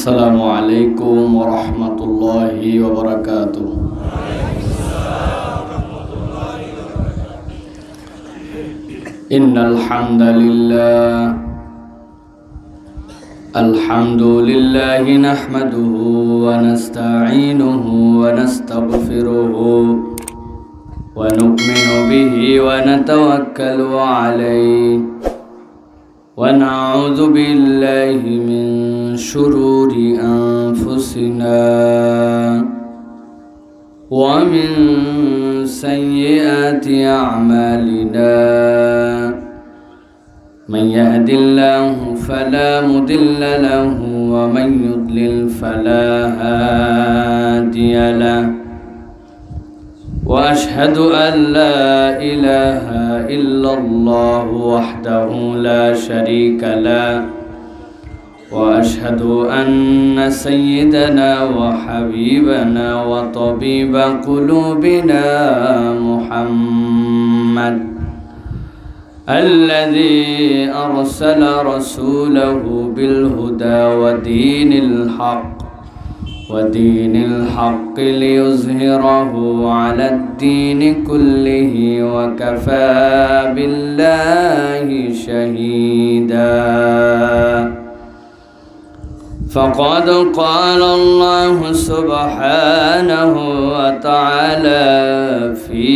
السلام عليكم ورحمة الله وبركاته. إن الحمد لله نحمده ونستعينه ونستغفره ونؤمن به ونتوكل عليه ونعوذ بالله من شرور أنفسنا ومن سيئات أعمالنا. من يهد الله فلا مضل له ومن يضلل فلا هادي له، وأشهد أن لا إله إلا الله وحده لا شريك له، وأشهد أن سيدنا وحبيبنا وطبيب قلوبنا محمد الذي أرسل رسوله بالهدى ودين الحق ليظهره على الدين كله وكفى بالله شهيدا. فقد قال الله سبحانه وتعالى في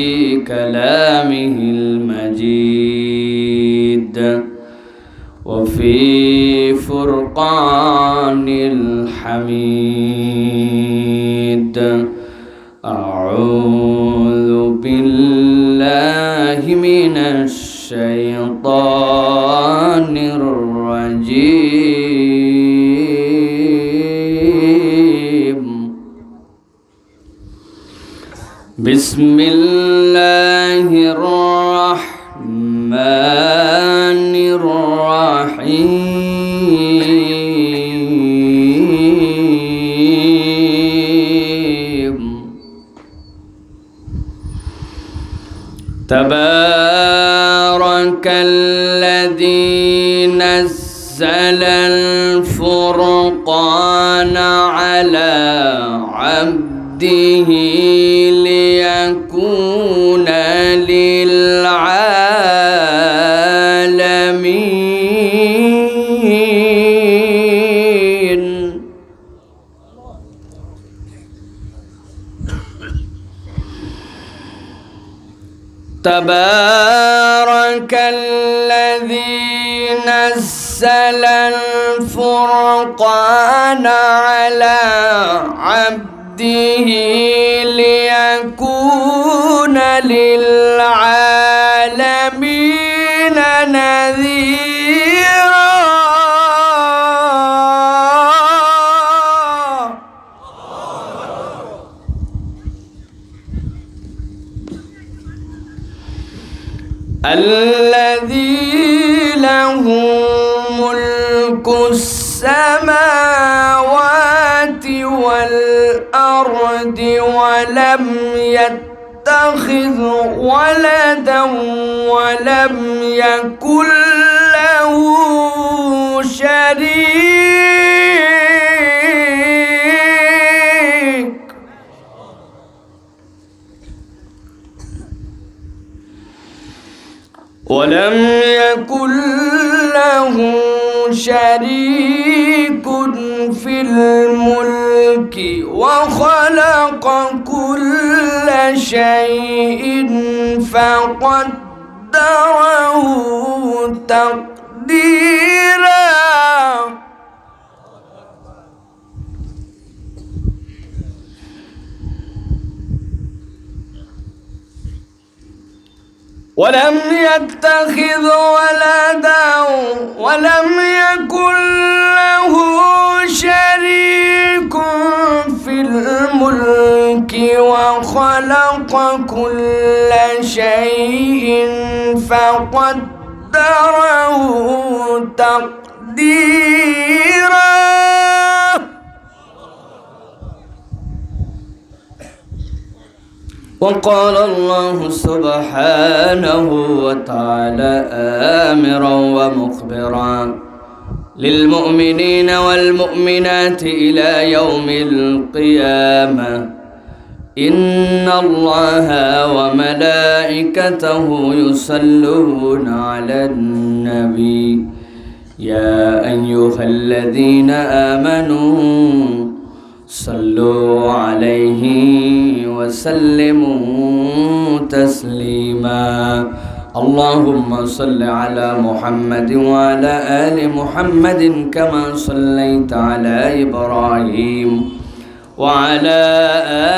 كلامه المجيد وفي فرقان الحميد. أعوذ بالله من الشيطان الرجيم. بسم الله الرحمن الرحيم. تبارك الذي نزل الفرقان على عبده ليكون للعالمين تبارك الذي نزل الفرقان على عبده ليكون للعالمين نذيرا. الذي له ملك السماوات والأرض ولم يتخذ ولدا ولم يكن له شريك في الملك وخلق كل شيء فقدره تقديرا. ولم يتخذ ولدا ولم يكن له شريك في الملك وخلق كل شيء فقدره تقديرا. وقال الله سبحانه وتعالى آمرا ومخبرا للمؤمنين والمؤمنات إلى يوم القيامة إن الله وملائكته يصلون على النبي يا أيها الذين آمنوا صلوا عليه وسلموا تسليما اللهم صل على محمد وعلى آل محمد كما صليت على إبراهيم وعلى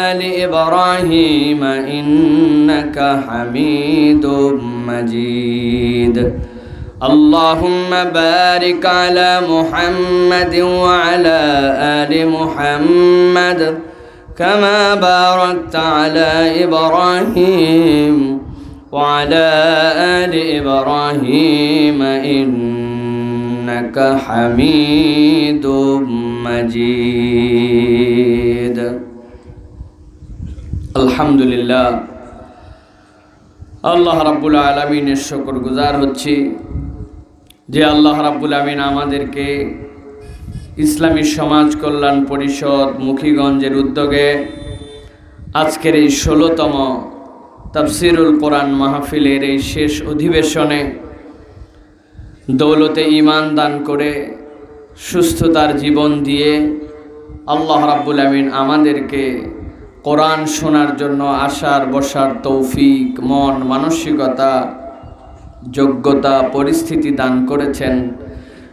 آل إبراهيم إنك حميد مجيد اللهم بارك على محمد وعلى آل محمد كما باركت على إبراهيم وعلى آل إبراهيم إنك حميد مجيد الحمد لله আল্লাহ রাব্বুল আলামিনের শুকরগুজার হচ্ছি যে আল্লাহ রাব্বুল আমিন আমাদেরকে ইসলামী সমাজ কল্যাণ পরিষদ মুখিগঞ্জের উদ্যোগে আজকের এই ১৬তম তাফসিরুল কোরআন মাহফিলের এই শেষ অধিবেশনে দৌলতে ঈমান দান করে সুস্থতার জীবন দিয়ে আল্লাহ রাব্বুল আমিন আমাদেরকে কোরআন শোনার জন্য আসার বসার তৌফিক মন মানসিকতা যোগ্যতা পরিস্থিতি দান করেছেন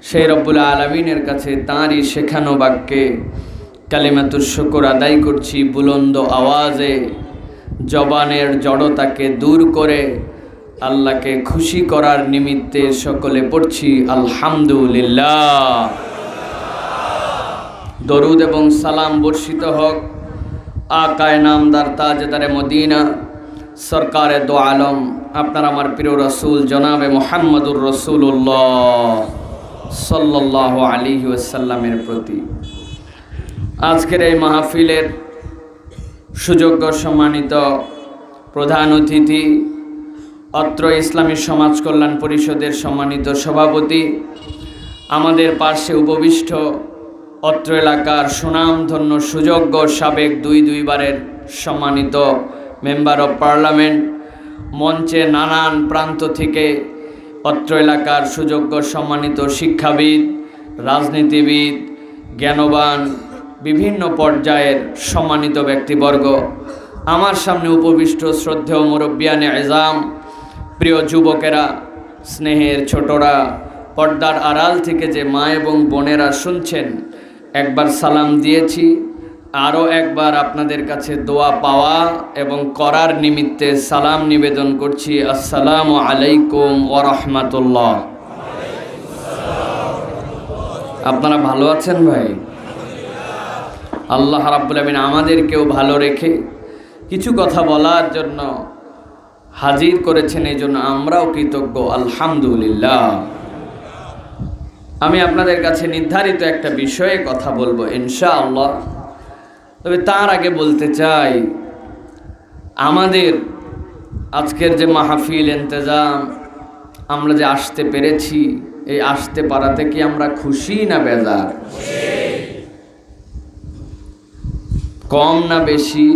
সেই রব্বুল আলামিনের কাছে তাঁরই শেখানো বাক্যে কালিমাতুশ শুকর আদায় করছি বুলন্দ আওয়াজে জবানের জড়তাকে দূর করে আল্লাহকে খুশি করার নিমিত্তে সকলে পড়ছি আলহামদুলিল্লাহ। দরুদ এবং সালাম বর্ষিত হোক আকায়ে নামদার তাজদারে মদিনা সরকারে দো আলম আপনার আমার প্রিয় রাসূল জনাবে মুহাম্মদুর রাসূলুল্লাহ সাল্লাল্লাহু আলাইহি ওয়াসাল্লামের প্রতি আজকের এই মাহফিলের সুযোগ্য সম্মানিত প্রধান অতিথি অত্র ইসলামী সমাজ কল্যাণ পরিষদের সম্মানিত সভাপতি আমাদের পার্শ্বে উপবিষ্ট অত্র এলাকার সুনামধন্য সুযোগ্য সাবেক দুইবারের সম্মানিত মেম্বার অব পার্লামেন্ট মঞ্চে নানান প্রান্ত থেকে অত্র এলাকার সুযোগ্য সম্মানিত শিক্ষাবিদ রাজনীতিবিদ জ্ঞানবান বিভিন্ন পর্যায়ের সম্মানিত ব্যক্তিবর্গ আমার সামনে উপবিষ্ট শ্রদ্ধেয় মুরব্বিয়ানে এজাম প্রিয় যুবকেরা স্নেহের ছোটরা পর্দার আড়াল থেকে যে মা এবং বোনেরা শুনছেন একবার সালাম দিয়েছি আরও একবার আপনাদের কাছে দোয়া পাওয়া এবং করার নিমিত্তে সালাম নিবেদন করছি আসসালামু আলাইকুম ওয়া রাহমাতুল্লাহ। আপনারা ভালো আছেন ভাই? আল্লাহ রাব্বুল আমিন আমাদেরকেও ভালো রেখে কিছু কথা বলার জন্য হাজির করেছেন এই জন্য আমরাও কৃতজ্ঞ আলহামদুলিল্লাহ। আমি আপনাদের কাছে নির্ধারিত একটা বিষয়ে কথা বলবো ইনশাআল্লাহ, তবে তার আগে বলতে চাই আমাদের আজকের যে মাহফিল ইন্তেজাম আমরা যে আসতে পেরেছি এই আসতে পারাতে কি আমরা খুশি না বেজার? কম না বেশি?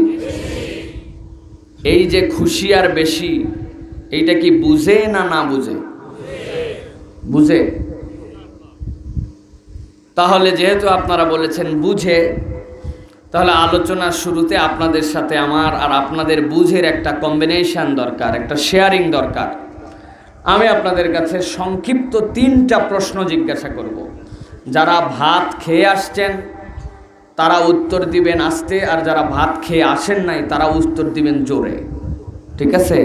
এই যে খুশি আর বেশি এইটা কি বুঝে না না বুঝে? বুঝে। তাহলে যেহেতু আপনারা বলেছেন বুঝে, তাহলে আলোচনার শুরুতে আপনাদের সাথে আমার আর আপনাদের বুঝের একটা কম্বিনেশন দরকার, একটা শেয়ারিং দরকার। আমি আপনাদের কাছে সংক্ষিপ্ত 3টা প্রশ্ন জিজ্ঞাসা করব। যারা ভাত খেয়ে আসছেন তারা উত্তর দিবেন আস্তে, আর যারা ভাত খেয়ে আসেন নাই তারা উত্তর দিবেন জোরে, ঠিক আছে?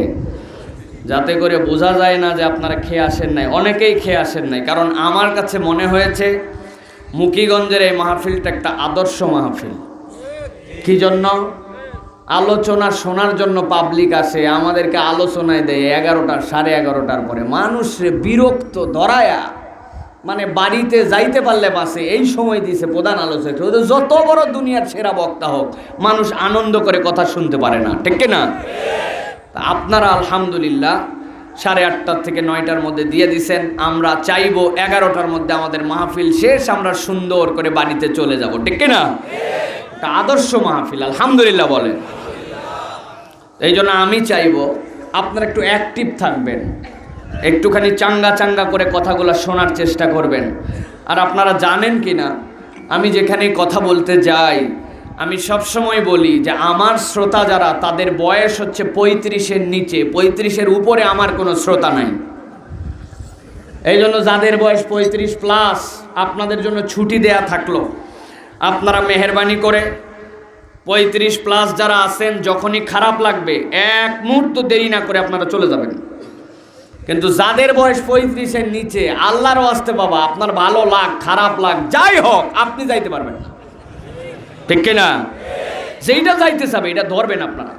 যাতে করে বোঝা যায় না যে আপনারা খেয়ে আসেন নাই। অনেকেই খেয়ে আসেন নাই, কারণ আমার কাছে মনে হয়েছে মুখিগঞ্জের এই মাহফিলটা একটা আদর্শ মাহফিল। কি জন্য? আলোচনা শোনার জন্য পাবলিক আসে, আমাদেরকে আলোচনায় দেয় 11টা 11:30টার পরে। মানুষরে বিরক্ত ধরায়া, মানে বাড়িতে যাইতে পারলে বাসে এই সময় দিয়েছে প্রধান আলোচক। যত বড় দুনিয়ার সেরা বক্তা হোক, মানুষ আনন্দ করে কথা শুনতে পারে না, ঠিক না? আপনারা আলহামদুলিল্লাহ 8:30 থেকে 9টার মধ্যে দিয়ে দিছেন। আমরা চাইবো 11টার মধ্যে আমাদের মাহফিল শেষ, আমরা সুন্দর করে বাড়িতে চলে যাব, ঠিক কিনা? এটা আদর্শ মাহফিল, আলহামদুলিল্লাহ বলেন। এই জন্য আমি চাইবো আপনারা একটু অ্যাক্টিভ থাকবেন, একটুখানি চাঙ্গা চাঙ্গা করে কথাগুলো শোনার চেষ্টা করবেন। আর আপনারা জানেন কি না, আমি যেখানে কথা বলতে যাই আমি সবসময় বলি যে আমার শ্রোতা যারা, তাদের বয়স হচ্ছে 35-এর নিচে, 35-এর উপরে আমার কোনো শ্রোতা নাই। এই জন্য যাদের বয়স 35+, আপনাদের জন্য ছুটি দেয়া থাকলো। আপনারা মেহেরবানি করে 35+ যারা আছেন, যখনই খারাপ লাগবে 1 মুহূর্ত দেরি না করে আপনারা চলে যাবেন। কিন্তু যাদের বয়স 35-এর নিচে, আল্লাহর ওয়াস্তে বাবা, আপনার ভালো লাগ খারাপ লাগ যাই হোক, আপনি যাইতে পারবেন, ঠিক কিনা? যেইটা যাইতে চাবে এটা ধরবেন, আপনারা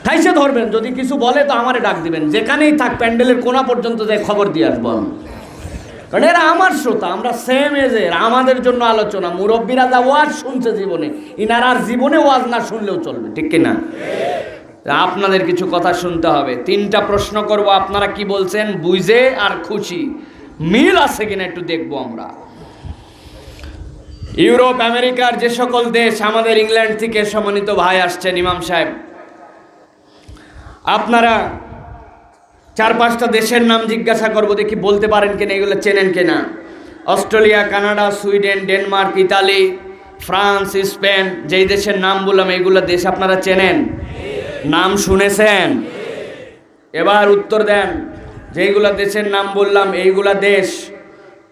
ঠাইসে ধরবেন। যদি কিছু বলে তো আমারে ডাক দিবেন, যেখানেই থাক প্যান্ডেলের কোনা পর্যন্ত যাই খবর দিয়ে আসবো আমি, কারণ এরা আমার শ্রোতা, আমরা সেম এজের। আমাদের জন্য আলোচনা, মুরব্বীরা যা ওয়াজ শুনছে জীবনে, ইনার আর জীবনে ওয়াজ না শুনলেও চলবে, ঠিক কিনা? আপনাদের কিছু কথা শুনতে হবে। 3টা প্রশ্ন করব, আপনারা কি বলছেন বুঝে আর খুশি মিল আছে কিনা একটু দেখবো আমরা। ইউরোপ আমেরিকার যে সকল দেশ, আমাদের ইংল্যান্ড থেকে সম্মানিত ভাই আসছেন, ইমাম সাহেব, আপনারা 4-5টা দেশের নাম জিজ্ঞাসা করবো, দেখি বলতে পারেন কিনা, এগুলো চেনেন কিনা। Australia, Canada, Sweden, Denmark, Italy, France, Spain, যেই দেশের নাম বললাম এইগুলো দেশ আপনারা চেনেন, নাম শুনেছেন? এবার উত্তর দেন। যেইগুলা দেশের নাম বললাম এইগুলা দেশ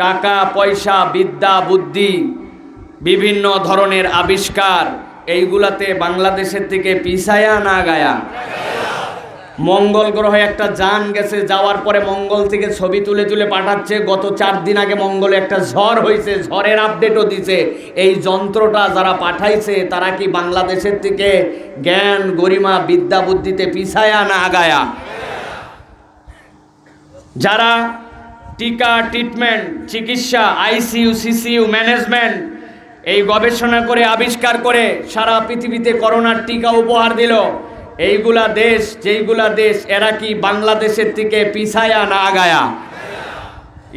টাকা পয়সা, বিদ্যা বুদ্ধি, বিভিন্ন ধরনের আবিষ্কার, এইগুলাতে বাংলাদেশের থেকে পিছায়া না গায়া? মঙ্গল গ্রহে একটা যান গেছে, যাওয়ার পরে মঙ্গল থেকে ছবি তুলে তুলে পাঠাচ্ছে। গত 4 দিন আগে মঙ্গলে একটা ঝড় হয়েছে, ঝড়ের আপডেটও দিছে। এই যন্ত্রটা যারা পাঠাইছে তারা কি বাংলাদেশের থেকে জ্ঞান গরিমা বিদ্যা বুদ্ধিতে পিছায়া না আগায়া? যারা টিকা, ট্রিটমেন্ট, চিকিৎসা, আইসিইউ, সিসিইউ, ম্যানেজমেন্ট এই গবেষণা করে আবিষ্কার করে সারা পৃথিবীতে করোনার টিকা উপহার দিল, এইগুলা দেশ, যেইগুলা দেশ, এরা কি বাংলাদেশের থেকে পিছায়া না আগায়া?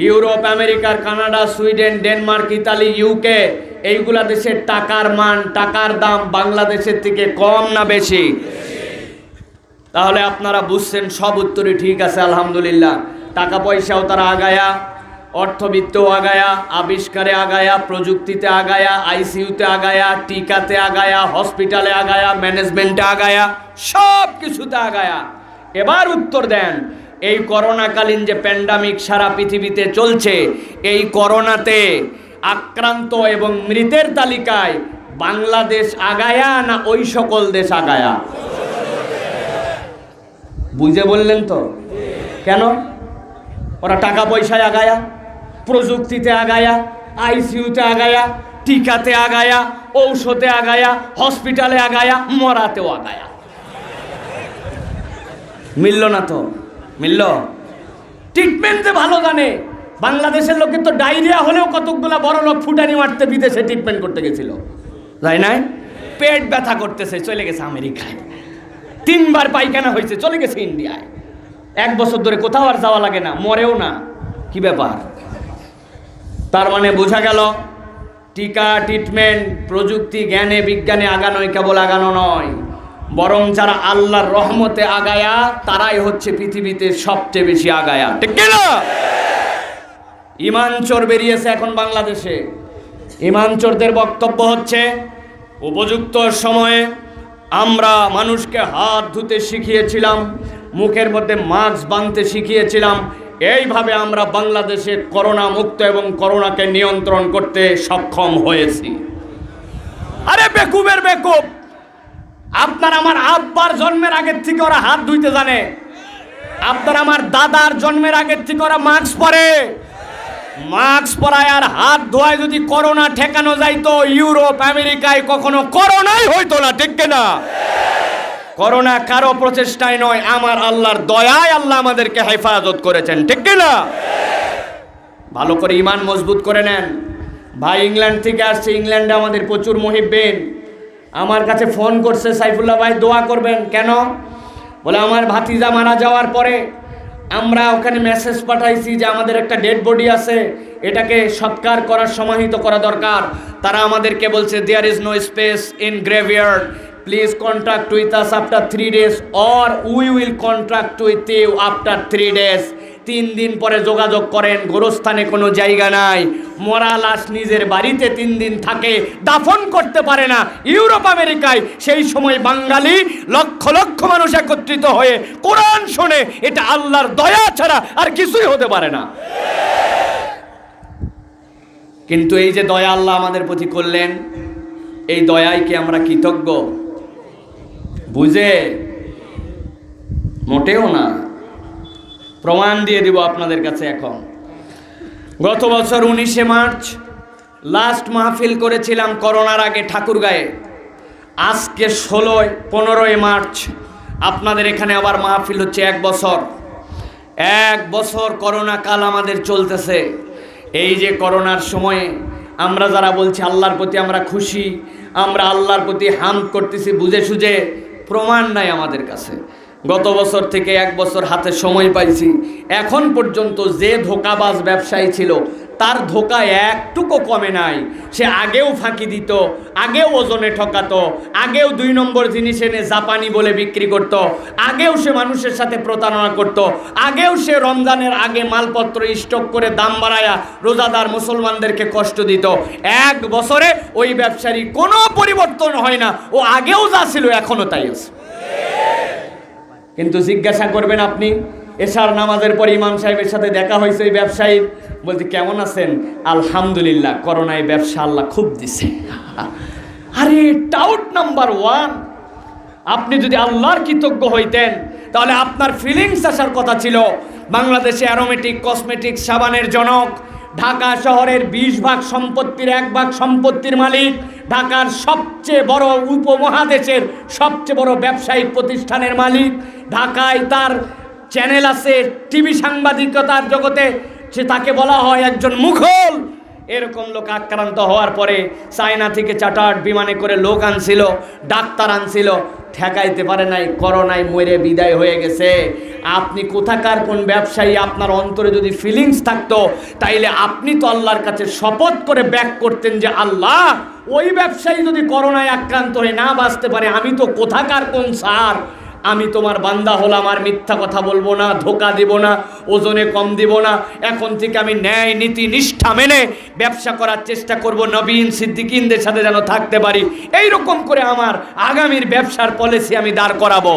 ইউরোপ আমেরিকার, Canada, Sweden, Denmark, Italy, UK, এইগুলা দেশের টাকার মান, টাকার দাম বাংলাদেশের থেকে কম না বেশি? তাহলে আপনারা বুঝছেন, সব উত্তরই ঠিক আছে, আলহামদুলিল্লাহ। টাকা পয়সাও তারা আগায়া, অর্থবিত্তও আগায়া, আবিষ্কারে আগায়া, প্রযুক্তিতে আগায়া, আইসিইউতে আগায়া, টিকাতে আগায়া, হসপিটালে আগায়া, ম্যানেজমেন্টে আগায়া, সব কিছুতে আগায়া। এবার উত্তর দেন, এই করোনাকালীন যে প্যান্ডামিক সারা পৃথিবীতে চলছে, এই করোনাতে আক্রান্ত এবং মৃতের তালিকায় বাংলাদেশ আগায়া না ওই সকল দেশ আগায়া? বুঝে বললেন তো? কেন? ওরা টাকা পয়সায় আগায়া, প্রযুক্তিতে আগায়া, আইসিইউতে আগায়া, টিকাতে আগায়া, ঔষধে আগায়া, হসপিটালে আগায়া, মরাতেও আগায়া। মিলল না তো? মিলল? ট্রিটমেন্টে ভালো জানে। বাংলাদেশের লোকের তো ডায়রিয়া হলেও কতকগুলা বড় লোক ফুটানি মারতে বিদেশে ট্রিটমেন্ট করতে গেছিল, তাই নাই? পেট ব্যথা করতেছে, চলে গেছে আমেরিকায়। 3বার পায়খানা হয়েছে, চলে গেছে ইন্ডিয়ায়। 1 বছর ধরে কোথাও আর যাওয়া লাগে না, মরেও না। কি ব্যাপার? তার মানে বোঝা গেল, টিকা, ট্রিটমেন্ট, প্রযুক্তি, জ্ঞানে বিজ্ঞানে আগানোই কেবল আগানো নয়, বরং যারা আল্লাহর রহমতে আগায়া তারাই হচ্ছে পৃথিবীতে সবচেয়ে বেশি আগায়া, ঠিক না? ইমান চোর বেরিয়েছে এখন বাংলাদেশে। ইমান চোরদের বক্তব্য হচ্ছে, উপযুক্ত সময়ে আমরা মানুষকে হাত ধুতে শিখিয়েছিলাম, মুখের মধ্যে মাস্ক বাঁধতে শিখিয়েছিলাম, এইভাবে আমরা বাংলাদেশে করোনা মুক্ত এবং করোনাকে নিয়ন্ত্রণ করতে সক্ষম হয়েছি। আরে বেকুবের বেকুব, আপনার আমার আব্বার জন্মের আগের থেকে ওরা হাত ধুইতে জানে, আপনার আমার দাদার জন্মের আগের থেকে ওরা মাস্ক পরে। মাস্ক পরায় আর হাত ধোয়ায় যদি করোনা ঠেকানো যাইতো, ইউরোপ আমেরিকায় কখনো করোনাই হইতো না, ঠিক না? করোনা কারো প্রচেষ্টায় নয়, আমার আল্লাহর দয়ায় আল্লাহ আমাদেরকে হেফাজত করেছেন, ঠিক না? ভালো করে ইমান মজবুত করে নেন। ভাই ইংল্যান্ড থেকে আসছে, ইংল্যান্ডে আমাদের প্রচুর মুহিব্বিন। আমার কাছে ফোন করছে, সাইফুল্লাহ ভাই দোয়া করবেন। কেন? বলে আমার ভাতিজা মারা যাওয়ার পরে আমরা ওখানে মেসেজ পাঠাইছি যে আমাদের একটা ডেড বডি আছে, এটাকে সৎকার করার সমাহিত করা দরকার। তারা আমাদেরকে বলছে there is no space in graveyard, please contact with us after 3 days or we will contact with you after 3 days। 3 দিন পরে যোগাযোগ করেন, গোরস্থানে কোনো জায়গা নাই, মরা লাশ নিজের বাড়িতে 3 দিন থাকে, দাফন করতে পারে না। ইউরোপ আমেরিকায় সেই সময় বাঙালি লক্ষ লক্ষ মানুষ একত্রিত হয়ে কোরআন শোনে, এটা আল্লাহর দয়া ছাড়া আর কিছুই হতে পারে না। কিন্তু এই যে দয়া আল্লাহ আমাদের প্রতি করলেন, এই দয়ায় কি আমরা কৃতজ্ঞ? বুঝে মোটেও না। প্রমাণ দিয়ে দিব আপনাদের কাছে। এখন গত বছর 19শে মার্চ লাস্ট মাহফিল করেছিলাম করোনার আগে ঠাকুরগাঁয়ে। আজকে 15ই মার্চ আপনাদের এখানে আবার মাহফিল হচ্ছে। 1 বছর করোনা কাল আমাদের চলতেছে। এই যে করোনার সময়ে আমরা যারা বলছি আল্লাহর প্রতি আমরা খুশি, আমরা আল্লাহর প্রতি হামদ করতেছি বুঝে সুঝে, প্রমাণ নাই আমাদের কাছে। গত বছর থেকে 1 বছর হাতে সময় পাইছি, এখন পর্যন্ত যে ধোকাবাজ ব্যবসায়ী ছিল তার ধোকা একটুকু কমে নাই। সে আগেও ফাঁকি দিত, আগেও ওজনে ঠকাতো, আগেও 2 নম্বর জিনিস এনে জাপানি বলে বিক্রি করত, আগেও সে মানুষের সাথে প্রতারণা করত, আগেও সে রমজানের আগে মালপত্র স্টক করে দাম বাড়ায়া রোজাদার মুসলমানদেরকে কষ্ট দিত। 1 বছরে ওই ব্যবসায়ী কোনো পরিবর্তন হয় না, ও আগেও যা ছিল এখনো তাই আছে। কিন্তু জিজ্ঞাসা করবেন আপনি, এশার নামাজের পর ইমাম সাহেবের সাথে দেখা হয়েছে ওই ব্যবসায়ীর, বলতে কেমন আছেন? আলহামদুলিল্লাহ, করোনায় ব্যবসা আল্লাহ খুব দিছে। আরে টাউট নাম্বার 1। আপনি যদি আল্লাহর কৃতজ্ঞ হইতেন তাহলে আপনার ফিলিংস আসার কথা ছিল। বাংলাদেশে অ্যারোমেটিক কসমেটিক সাবানের জনক, ঢাকা শহরের 20 ভাগ সম্পত্তির 1 ভাগ সম্পত্তির মালিক, ঢাকার সবচেয়ে বড় উপমহাদেশের সবচেয়ে বড় ব্যবসায়িক প্রতিষ্ঠানের মালিক, ঢাকায় তার চ্যানেল আছে, টিভি সাংবাদিকতার জগতে সে, তাকে বলা হয় একজন মুঘল। এরকম লোক আক্রান্ত হওয়ার পরে চায়না থেকে চার্টার্ড বিমানে করে লোক আনছিল, ডাক্তার আনছিল, ঠেকাইতে পারে নাই, করোনায় মরে বিদায় হয়ে গেছে। আপনি কোথাকার কোন ব্যবসায়ী? আপনার অন্তরে যদি ফিলিংস থাকতো তাইলে আপনি তো আল্লাহর কাছে শপথ করে ব্যাক করতেন যে আল্লাহ, ওই ব্যবসায়ী যদি করোনায় আক্রান্ত হয়ে না বাঁচতে পারে, আমি তো কোথাকার কোন স্যার? আমি তোমার বান্দা হলাম, আর মিথ্যা কথা বলবো না, ধোকা দিব না, ওজনে কম দিব না। এখন থেকে আমি ন্যায় নীতি নিষ্ঠা মেনে ব্যবসা করার চেষ্টা করব, নবীন সিদ্দিকিনদের সাথে যেন থাকতে পারি। এই রকম করে আমার আগামীর ব্যবসার পলিসি আমি দাঁড় করাবো।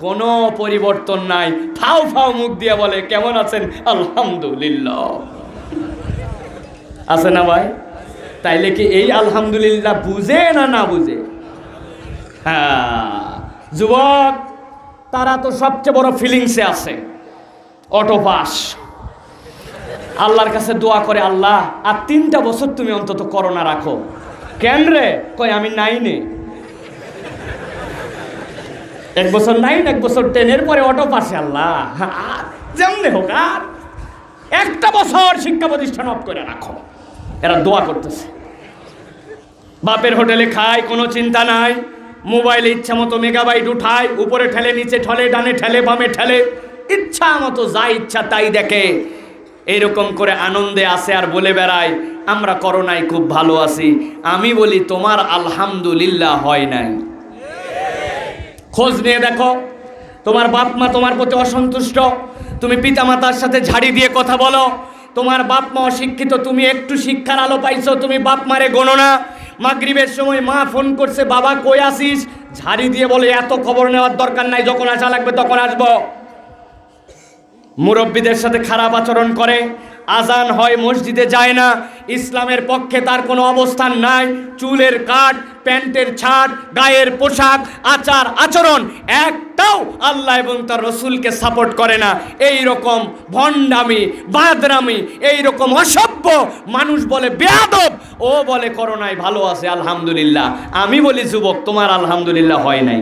কোনো পরিবর্তন নাই। ফাও ফাও মুখ দিয়ে বলে কেমন আছেন? আলহামদুলিল্লাহ। আছে না ভাই? তাইলে কি এই আলহামদুলিল্লাহ বুঝে না না বুঝে? হ্যাঁ, যুবক তারা তো সবচেয়ে বড় ফিলিংসে আছে, অটো পাস। আল্লাহর কাছে দোয়া করে, আল্লাহ আর 3টা বছর তুমি অন্তত করোনা রাখো। কেন রে? কয় আমি 9-এ। 1 বছর 9, 1 বছর 10, এর পরে অটো পাসে। আল্লাহ যেমনি হোক আর 1টা বছর শিক্ষা প্রতিষ্ঠান অফ করে রাখো। এরা দোয়া করতেছে। বাপের হোটেলে খায়, কোনো চিন্তা নাই। মোবাইলে ইচ্ছা মতো মেগাবাইট উঠায়, উপরে ঠেলে, নিচে ঠেলে, ডানে ঠেলে, বামে ঠেলে, ইচ্ছা মতো যা ইচ্ছা তাই দেখে। এইরকম করে আনন্দে আসে আর বলে বেড়ায় আমরা করোনায় খুব ভালো আছি। আমি বলি তোমার আলহামদুলিল্লাহ হয় নাই। খোঁজ নিয়ে দেখো, তোমার বাপ মা তোমার প্রতি অসন্তুষ্ট, তুমি পিতামাতার সাথে ঝাড়ি দিয়ে কথা বলো। তোমার বাপ মা অশিক্ষিত, তুমি একটু শিক্ষার আলো পাইছো, তুমি বাপ মারে গোনো না। মাগরিবের সময় মা ফোন করছে, বাবা কই আসিস? ঝাড়ি দিয়ে বলে এত খবর নেওয়ার দরকার নাই, যখন আসা লাগবে তখন আসবো। মুরব্বীদের সাথে খারাপ আচরণ করে, আজান হয় মসজিদে যায় না, ইসলামের পক্ষে তার কোনো অবস্থান নাই। চুলের কাট, প্যান্টের ছাট, গায়ের পোশাক, আচার আচরণ একটাও আল্লাহ এবং তার রসুলকে সাপোর্ট করে না। এই রকম ভণ্ডামি, বাদরামি, এই রকম অসভ্য মানুষ বলে বেয়াদব, ও বলে করোনায় ভালো আছে আলহামদুলিল্লাহ। আমি বলি যুবক, তোমার আলহামদুলিল্লাহ হয় নাই,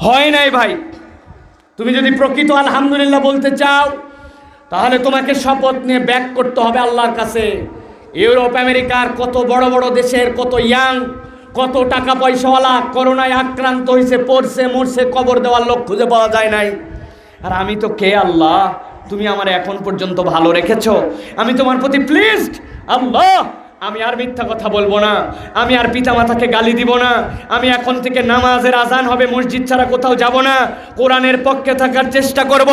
হয় নাই ভাই। তুমি যদি প্রকৃত আলহামদুলিল্লাহ বলতে চাও তাহলে তোমাকে শপথ নিয়ে ব্যাক করতে হবে আল্লাহর কাছে। ইউরোপ আমেরিকার কত বড় বড় দেশের কত ইয়াং কত টাকা পয়সাওয়ালা করোনায় আক্রান্ত হয়েছে, পড়ছে, মরছে, কবর দেওয়ার লোক খুঁজে পাওয়া যায় নাই। আর আমি তো কে আল্লাহ, তুমি আমার এখন পর্যন্ত ভালো রেখেছো, আমি তোমার প্রতি প্লিজড আল্লাহ। আমি আর মিথ্যা কথা বলবো না, আমি আর পিতামাতাকে গালি দিব না, আমি এখন থেকে নামাজের আজান হবে মসজিদ ছাড়া কোথাও যাব না, কোরআনের পক্ষে থাকার চেষ্টা করব।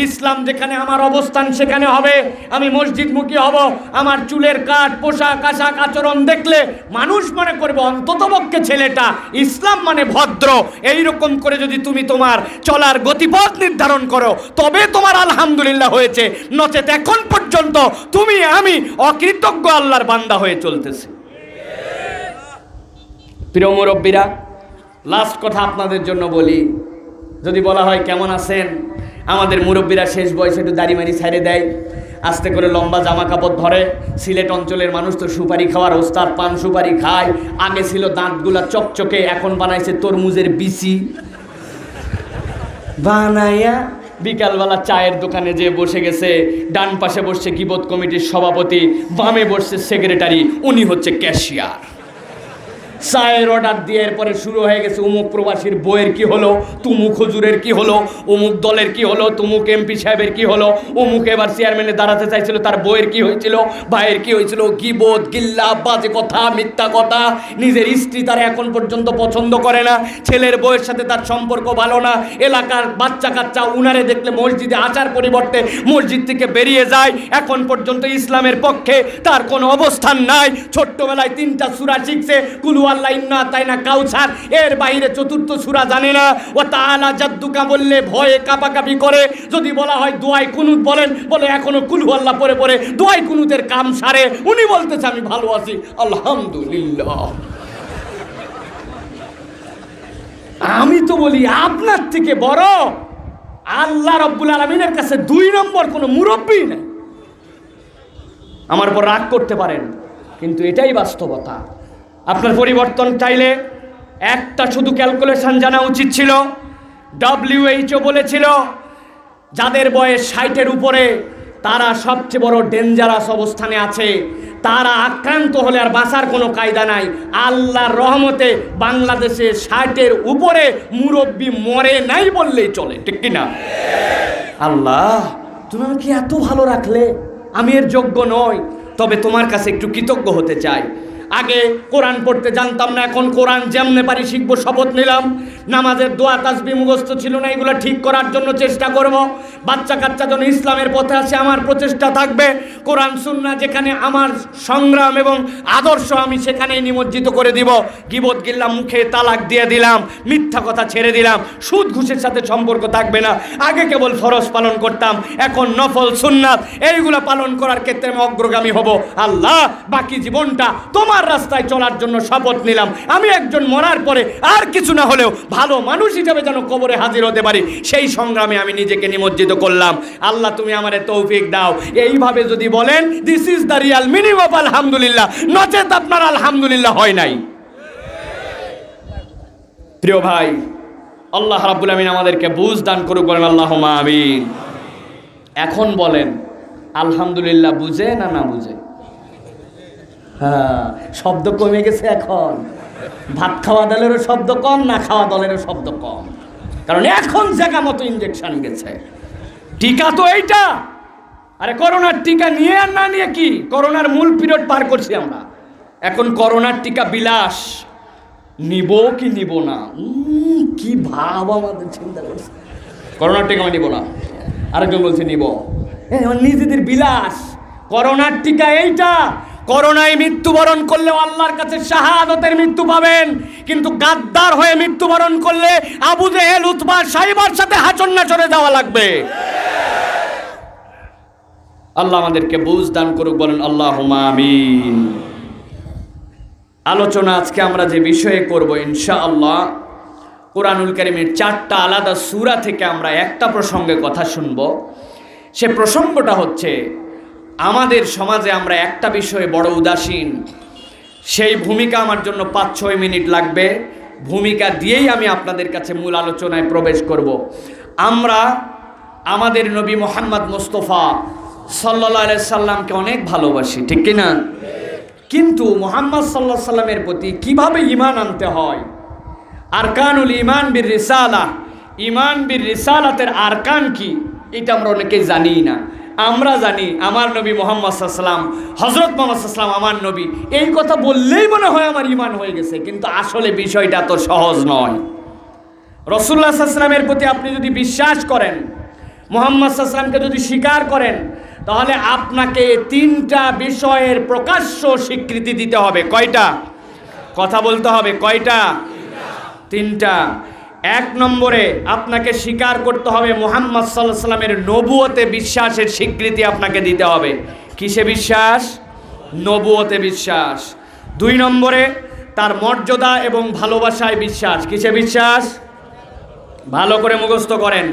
ইসলাম যেখানে আমার অবস্থান সেখানে হবে, আমি মসজিদমুখী হব। আমার চুলের কাট, পোশাক আশাক, আচরণ দেখলে মানুষ মনে করবে অন্ততপক্ষে ছেলেটা ইসলাম মানে ভদ্র। এইরকম করে যদি তুমি তোমার চলার গতিপথ নির্ধারণ করো তবে তোমার আলহামদুলিল্লাহ হয়েছে, নচেত এখন পর্যন্ত তুমি আমি অকৃতজ্ঞ আল্লাহর বান্দা হয়ে চলতেছে। প্রিয় মুরব্বীরা, লাস্ট কথা আপনাদের জন্য বলি। যদি বলা হয় কেমন আছেন, আমাদের মুরব্বীরা শেষ বয়সে একটু দাড়ি মারি ছাইড়ে দেয়, আস্তে করে লম্বা জামা কাপড় ধরে। সিলেট অঞ্চলের মানুষ তো সুপারি খাওয়ার ওস্তাদ, পান সুপারি খায়। আগে ছিল দাঁতগুলা চকচকে, এখন বানাইছে তরমুজের বিচি বানাইয়া বিকালবেলা চায়ের দোকানে যে বসে গেছে। ডান পাশে বসছে গিবত কমিটির সভাপতি, বামে বসছে সেক্রেটারি, উনি হচ্ছে ক্যাশিয়ার। চায়ের অর্ডার দিয়ে এরপরে শুরু হয়ে গেছে উমুক প্রবাসীর বইয়ের কি হলো, তুমুক হুজুরের কি হলো, উমুক দলের কি হলো, তুমুক এমপি সাহেবের কি হলো, উমুক এবার চেয়ারম্যানে দাঁড়াতে চাইছিল, তার বইয়ের কি হয়েছিল, ভাইয়ের কি হয়েছিল। গিবত, গিল্লা, বাজে কথা, মিথ্যা কথা। নিজের স্ত্রী তার এখন পর্যন্ত পছন্দ করে না, ছেলের বইয়ের সাথে তার সম্পর্ক ভালো না, এলাকার বাচ্চা কাচ্চা উনারে দেখলে মসজিদে আসার পরিবর্তে মসজিদ থেকে বেরিয়ে যায়। এখন পর্যন্ত ইসলামের পক্ষে তার কোনো অবস্থান নাই। ছোট্টবেলায় 3টা সূরা শিখছে, কুলু আল্লাহ ইন্না তাইনা কাউসার, এর বাইরে 4র্থ সূরা জানে না। ও তাআলা জাদ্দুকা বললে ভয়ে কাঁপাকাঁপি করে। যদি বলা হয় দোয়ায় কুনুত বলেন, বলে এখনো কুলু আল্লাহ পরে পরে দোয়ায় কুনুতের কাম সারে। উনি বলতেছে আমি ভালো আছি আলহামদুলিল্লাহ। আমি তো বলি আপনার থেকে বড় আল্লাহ রাব্বুল আলামিনের কাছে 2 নম্বর কোনো মুরব্বী নেই। আমার উপর রাগ করতে পারেন, কিন্তু এটাই বাস্তবতা। আপনার পরিবর্তন চাইলে একটা শুধু ক্যালকুলেশন জানা উচিত ছিল। WHO বলেছিল যাদের বয়স 60-এর উপরে তারা সবচেয়ে বড় ডেঞ্জারাস অবস্থানে আছে। তারা আক্রান্ত হলে আর বাঁচার কোনো কায়দা নাই। আল্লাহর রহমতে বাংলাদেশে 60-এর উপরে মুরব্বী মরে নাই বললেই চলে, ঠিক কিনা? আল্লাহ তুমি আমাকে এত ভালো রাখলে, আমি এর যোগ্য নই, তবে তোমার কাছে একটু কৃতজ্ঞ হতে চাই। আগে কোরআন পড়তে জানতাম না, এখন কোরআন যেমনে পারি শিখবো, শপথ নিলাম। নামাজের দোয়া তাসবিহ মুখস্থ ছিল না, এগুলো ঠিক করার জন্য চেষ্টা করব। বাচ্চা কাচ্চা যেন ইসলামের পথে আসে, আমার প্রচেষ্টা থাকবে। কোরআন সুন্নাহ যেখানে আমার সংগ্রাম এবং আদর্শ, আমি সেখানেই নিমজ্জিত করে দিব। গিবত গিল্লা মুখে তালাক দিয়ে দিলাম, মিথ্যা কথা ছেড়ে দিলাম, সুদ ঘুষের সাথে সম্পর্ক থাকবে না। আগে কেবল ফরজ পালন করতাম, এখন নফল সুন্নাত এইগুলো পালন করার ক্ষেত্রে আমি অগ্রগামী হব। আল্লাহ বাকি জীবনটা তোমার রাস্তায় চলার জন্য শপথ নিলাম। আমি একজন মরার পরে আর কিছু না হলেও ভালো মানুষ হিসেবে যেন কবরে হাজির হতে পারি, সেই সংগ্রামে আমি নিজেকে নিমজ্জিত করলাম। আল্লাহ তুমি আমারে তৌফিক দাও। এইভাবে যদি বলেন this is the Real meaning of আলহামদুলিল্লাহ, নচেত আপনার আলহামদুলিল্লাহ হয় নাই। প্রিয় ভাই, আল্লাহ রাব্বুল আমিন আমাদেরকে বুঝ দান করুক, বলেন আল্লাহুম্মা আমিন। এখন বলেন আলহামদুলিল্লাহ বুঝে না না বুঝে? হ্যাঁ, শব্দ কমে গেছে। এখন ভাত খাওয়া দলেরও শব্দ কম, না খাওয়া দলেরও শব্দ কম, কারণ এখন জায়গা মতো ইঞ্জেকশন গেছে। টিকা তো এইটা, আরে করোনার টিকা নিয়ে আর না নিয়ে কি, করোনার মূল পিরিয়ড পার করছি আমরা। এখন করোনার টিকা বিলাস, নিব কি নিব না, কি ভাব আমাদের চিন্তা করছে। করোনার টিকা আমি নিব না, আরেকজন বলছে নিব, নিজেদের বিলাস। করোনার টিকা এইটা, করোনায় মৃত্যুবরণ করলে আল্লাহর কাছে শাহাদাতের মৃত্যু পাবেন, কিন্তু গাদ্দার হয়ে মৃত্যুবরণ করলে আবু জেহেল, উতবা, সাইবার সাথে হাচর নাচরে যাওয়া লাগবে। আল্লাহ আমাদেরকে বুঝ দান করুক, বলেন আল্লাহুম্মা আমিন। আলোচনা আজকে আমরা যে বিষয়ে করব ইনশাআল্লাহ, কোরআনুল কারীমের 4টা আলাদা সূরা থেকে আমরা একটা প্রসঙ্গে কথা শুনব। সে প্রসঙ্গটা হচ্ছে আমাদের সমাজে আমরা একটা বিষয়ে বড় উদাসীন। সেই ভূমিকা আমার জন্য 5-6 মিনিট লাগবে। ভূমিকা দিয়েই আমি আপনাদের কাছে মূল আলোচনায় প্রবেশ করব। আমরা আমাদের নবী মুহাম্মদ মুস্তাফা সাল্লাল্লাহু আলাইহি সাল্লামকে অনেক ভালোবাসি, ঠিক কি না? কিন্তু মুহাম্মদ সাল্লাল্লাহু আলাইহি সাল্লামের প্রতি কিভাবে ঈমান আনতে হয়, আরকানুল ঈমান বির রিসালাহ, ঈমান বির রিসালাতের আরকান কি, এটা আমরা অনেকেই জানি না। আমরা জানি আমার নবী মুহাম্মদ সাল্লাল্লাহু আলাইহি সাল্লাম, হযরত মুহাম্মদ সাল্লাল্লাহু আলাইহি সাল্লাম আমার নবী, এই কথা বললেই মনে হয় আমার ঈমান হয়ে গেছে, কিন্তু আসলে বিষয়টা তো সহজ নয়। রাসূলুল্লাহ সাল্লাল্লাহু আলাইহি সাল্লামের প্রতি আপনি যদি বিশ্বাস করেন, মুহাম্মদ সাল্লাল্লাহু আলাইহি সাল্লামকে যদি স্বীকার করেন, তাহলে আপনাকে তিনটা বিষয়ের প্রকাশ্য স্বীকৃতি দিতে হবে। কয়টা? কথা বলতে হবে, কয়টা? তিনটা। এক নম্বরে আপনাকে স্বীকার করতে হবে মুহাম্মদ সাল্লাল্লাহু আলাইহি সাল্লামের নবুয়তে বিশ্বাসের স্বীকৃতি আপনাকে দিতে হবে। কিসে বিশ্বাস? নবুয়তে বিশ্বাস। দুই নম্বরে তার মর্যাদা এবং ভালোবাসায় বিশ্বাস। কিসে বিশ্বাস? ভালো করে মুখস্থ করেন।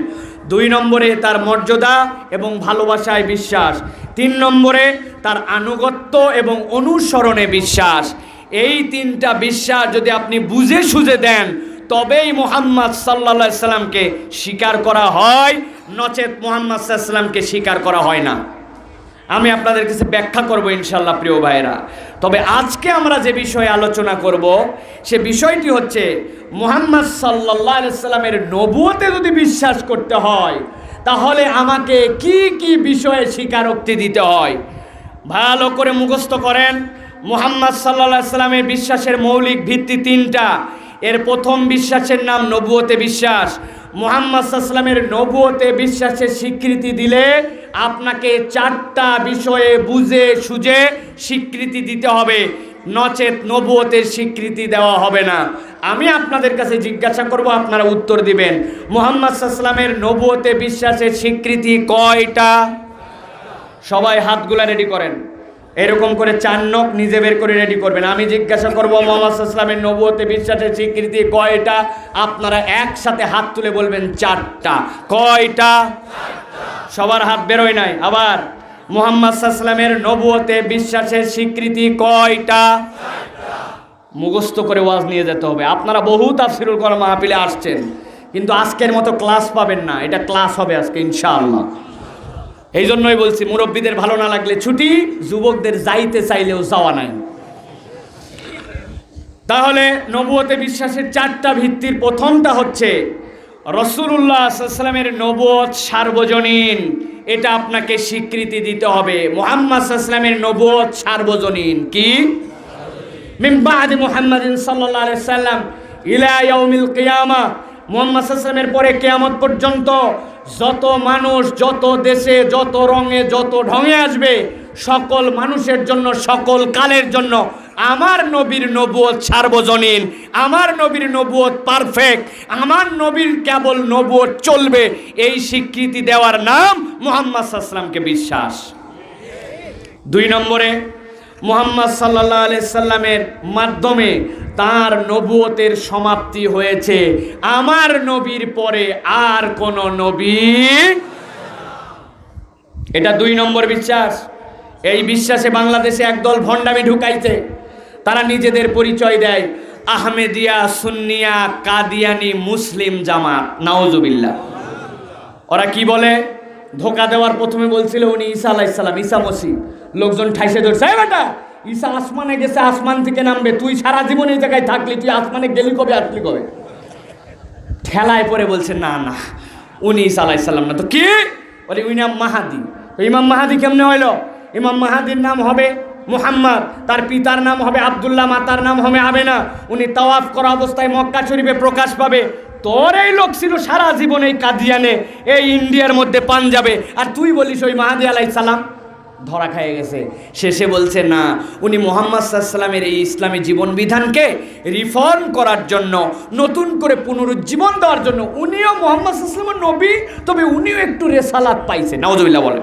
দুই নম্বরে তার মর্যাদা এবং ভালোবাসায় বিশ্বাস। তিন নম্বরে তার আনুগত্য এবং অনুসরণে বিশ্বাস। এই তিনটা বিশ্বাস যদি আপনি বুঝে সুঝে দেন, তবেই মুহাম্মদ সাল্লাল্লাহু আলাইহি সাল্লামকে স্বীকার করা হয়, নচেত মুহাম্মদ সাল্লাল্লাহু আলাইহি সাল্লামকে স্বীকার করা হয় না। আমি আপনাদের কাছে ব্যাখ্যা করব ইনশাআল্লাহ প্রিয় ভাইরা। তবে আজকে আমরা যে বিষয়ে আলোচনা করব সে বিষয়টি হচ্ছে মুহাম্মদ সাল্লাল্লাহু আলাইহি সাল্লামের নবুয়তে যদি বিশ্বাস করতে হয়, তাহলে আমাকে কি কি বিষয়ে স্বীকারোক্তি দিতে হয়। ভালো করে মুখস্থ করেন। মুহাম্মদ সাল্লাল্লাহু আলাইহি সাল্লামের বিশ্বাসের মৌলিক ভিত্তি তিনটা। এর প্রথম বিশ্বাসের নাম নবুয়তে বিশ্বাস। মুহাম্মদ সাল্লাল্লাহু আলাইহি সাল্লামের নবুয়তে বিশ্বাসের স্বীকৃতি দিলে আপনাকে চারটা বিষয়ে বুঝে সুঝে স্বীকৃতি দিতে হবে, নচেত নবুয়তের স্বীকৃতি দেওয়া হবে না। আমি আপনাদের কাছে জিজ্ঞাসা করব, আপনারা উত্তর দিবেন। মুহাম্মদ সাল্লাল্লাহু আলাইহি সাল্লামের নবুয়তে বিশ্বাসের স্বীকৃতি কয়টা? সবাই হাতগুলা রেডি করেন, এরকম করে চার নখ নিজে বের করে রেডি করবেন। আমি জিজ্ঞাসা করব মুহাম্মদ সাল্লাল্লাহু আলাইহি সাল্লামের নবুয়তে বিশ্বাসের স্বীকৃতি কয়টা? আপনারা একসাথে হাত তুলে বলবেন চারটা। কয়টা? সবার হাত বেরোয় নাই। আবার মুহাম্মদ সাল্লাল্লাহু আলাইহি সাল্লামের নবুয়তে বিশ্বাসের স্বীকৃতি কয়টা? মুখস্থ করে ওয়াজ নিয়ে যেতে হবে। আপনারা বহু তাফসীরুল কোরআন মাহফিলে আসছেন, কিন্তু আজকের মতো ক্লাস পাবেন না। এটা ক্লাস হবে আজকে ইনশাআল্লাহ। এই জন্যই বলছি, মুরব্বীদের ভালো না লাগলে ছুটি, যুবকদের যাইতে চাইলেও যাওয়া নাই। তাহলে নবুয়তে বিশ্বাসের চারটা ভিত্তির প্রথমটা হচ্ছে রাসূলুল্লাহ সাল্লাল্লাহু আলাইহি সাল্লামের নবুয়ত সার্বজনীন। এটা আপনাকে স্বীকৃতি দিতে হবে। মুহাম্মদ সাল্লাল্লাহু আলাইহি সাল্লামের নবুয়ত সার্বজনীন। কি? মিন বাদি মুহাম্মাদিন সাল্লাল্লাহু আলাইহি সাল্লাম ইলা ইয়াউমিল কিয়ামা। মুহাম্মদ সাল্লাল্লাহু আলাইহি সাল্লামের পরে কিয়ামত পর্যন্ত যত মানুষ, যত দেশে, যত রঙে, যত ঢঙে আসবে, সকল মানুষের জন্য, সকল কালের জন্য আমার নবীর নবুয়ত সার্বজনীন, আমার নবীর নবুয়ত পারফেক্ট, আমার নবীর কেবল নবুয়ত চলবে, এই স্বীকৃতি দেওয়ার নাম মুহাম্মদ সাল্লাল্লাহু আলাইহি সাল্লামকে বিশ্বাস। দুই নম্বরে মুহাম্মদ সাল্লাল্লাহু আলাইহি সাল্লামের মাধ্যমে তার নবুয়তের সমাপ্তি হয়েছে। আমার নবীর পরে আর কোন নবী, এটা দুই নম্বর বিশ্বাস। এই বিশ্বাসে বাংলাদেশে একদল ভণ্ডামি ঢুকাইছে। তারা নিজেদের পরিচয় দেয় আহমেদিয়া, সুন্নিয়া, কাদিয়ানি, মুসলিম জামাত। নাউজুবিল্লাহ। ওরা কি বলে? ধোকা দেওয়ার প্রথমে বলছিল উনি ঈসা আলাইহিস সালাম, ঈসা মসিহ। লোকজন ঠাইসে ধরছে, এই বেটা ঈসা আসমানে গেছে, আসমান থেকে নামবে, তুই সারা জীবন এই জায়গায় থাকলি, তুই আসমানে গেলি কবে, আসলি কবে? ঠেলায় পরে বলছে না না, উনি ঈসা আলাইহিস সালাম না। তো কি বলে? উনি নাম মাহাদি। ইমাম মাহাদি কেমনে হইল? ইমাম মাহাদির নাম হবে মুহাম্মদ, তার পিতার নাম হবে আব্দুল্লাহ, মাতার নাম হবে আমেনা। উনি তাওয়াফ করা অবস্থায় মক্কা শরীফে প্রকাশ পাবে। তোর এই লোক ছিল সারা জীবন এই কাদিয়ানে, এই ইন্ডিয়ার মধ্যে পাঞ্জাবে, আর তুই বলিস ওই মাহাদি আলাইহিস সালাম। ধরা খেয়ে গেছে। শেষে বলছে না, উনি মুহাম্মদ সাল্লাল্লাহু আলাইহি সাল্লামের এই ইসলামী জীবন বিধানকে রিফর্ম করার জন্য, নতুন করে পুনরুজ্জীবন দেওয়ার জন্য, উনিও মুহাম্মদ সাল্লাল্লাহু আলাইহি সাল্লামের নবী, তবে উনিও একটু রেসালাত পাইছে। নাউজুবিল্লাহ বলে।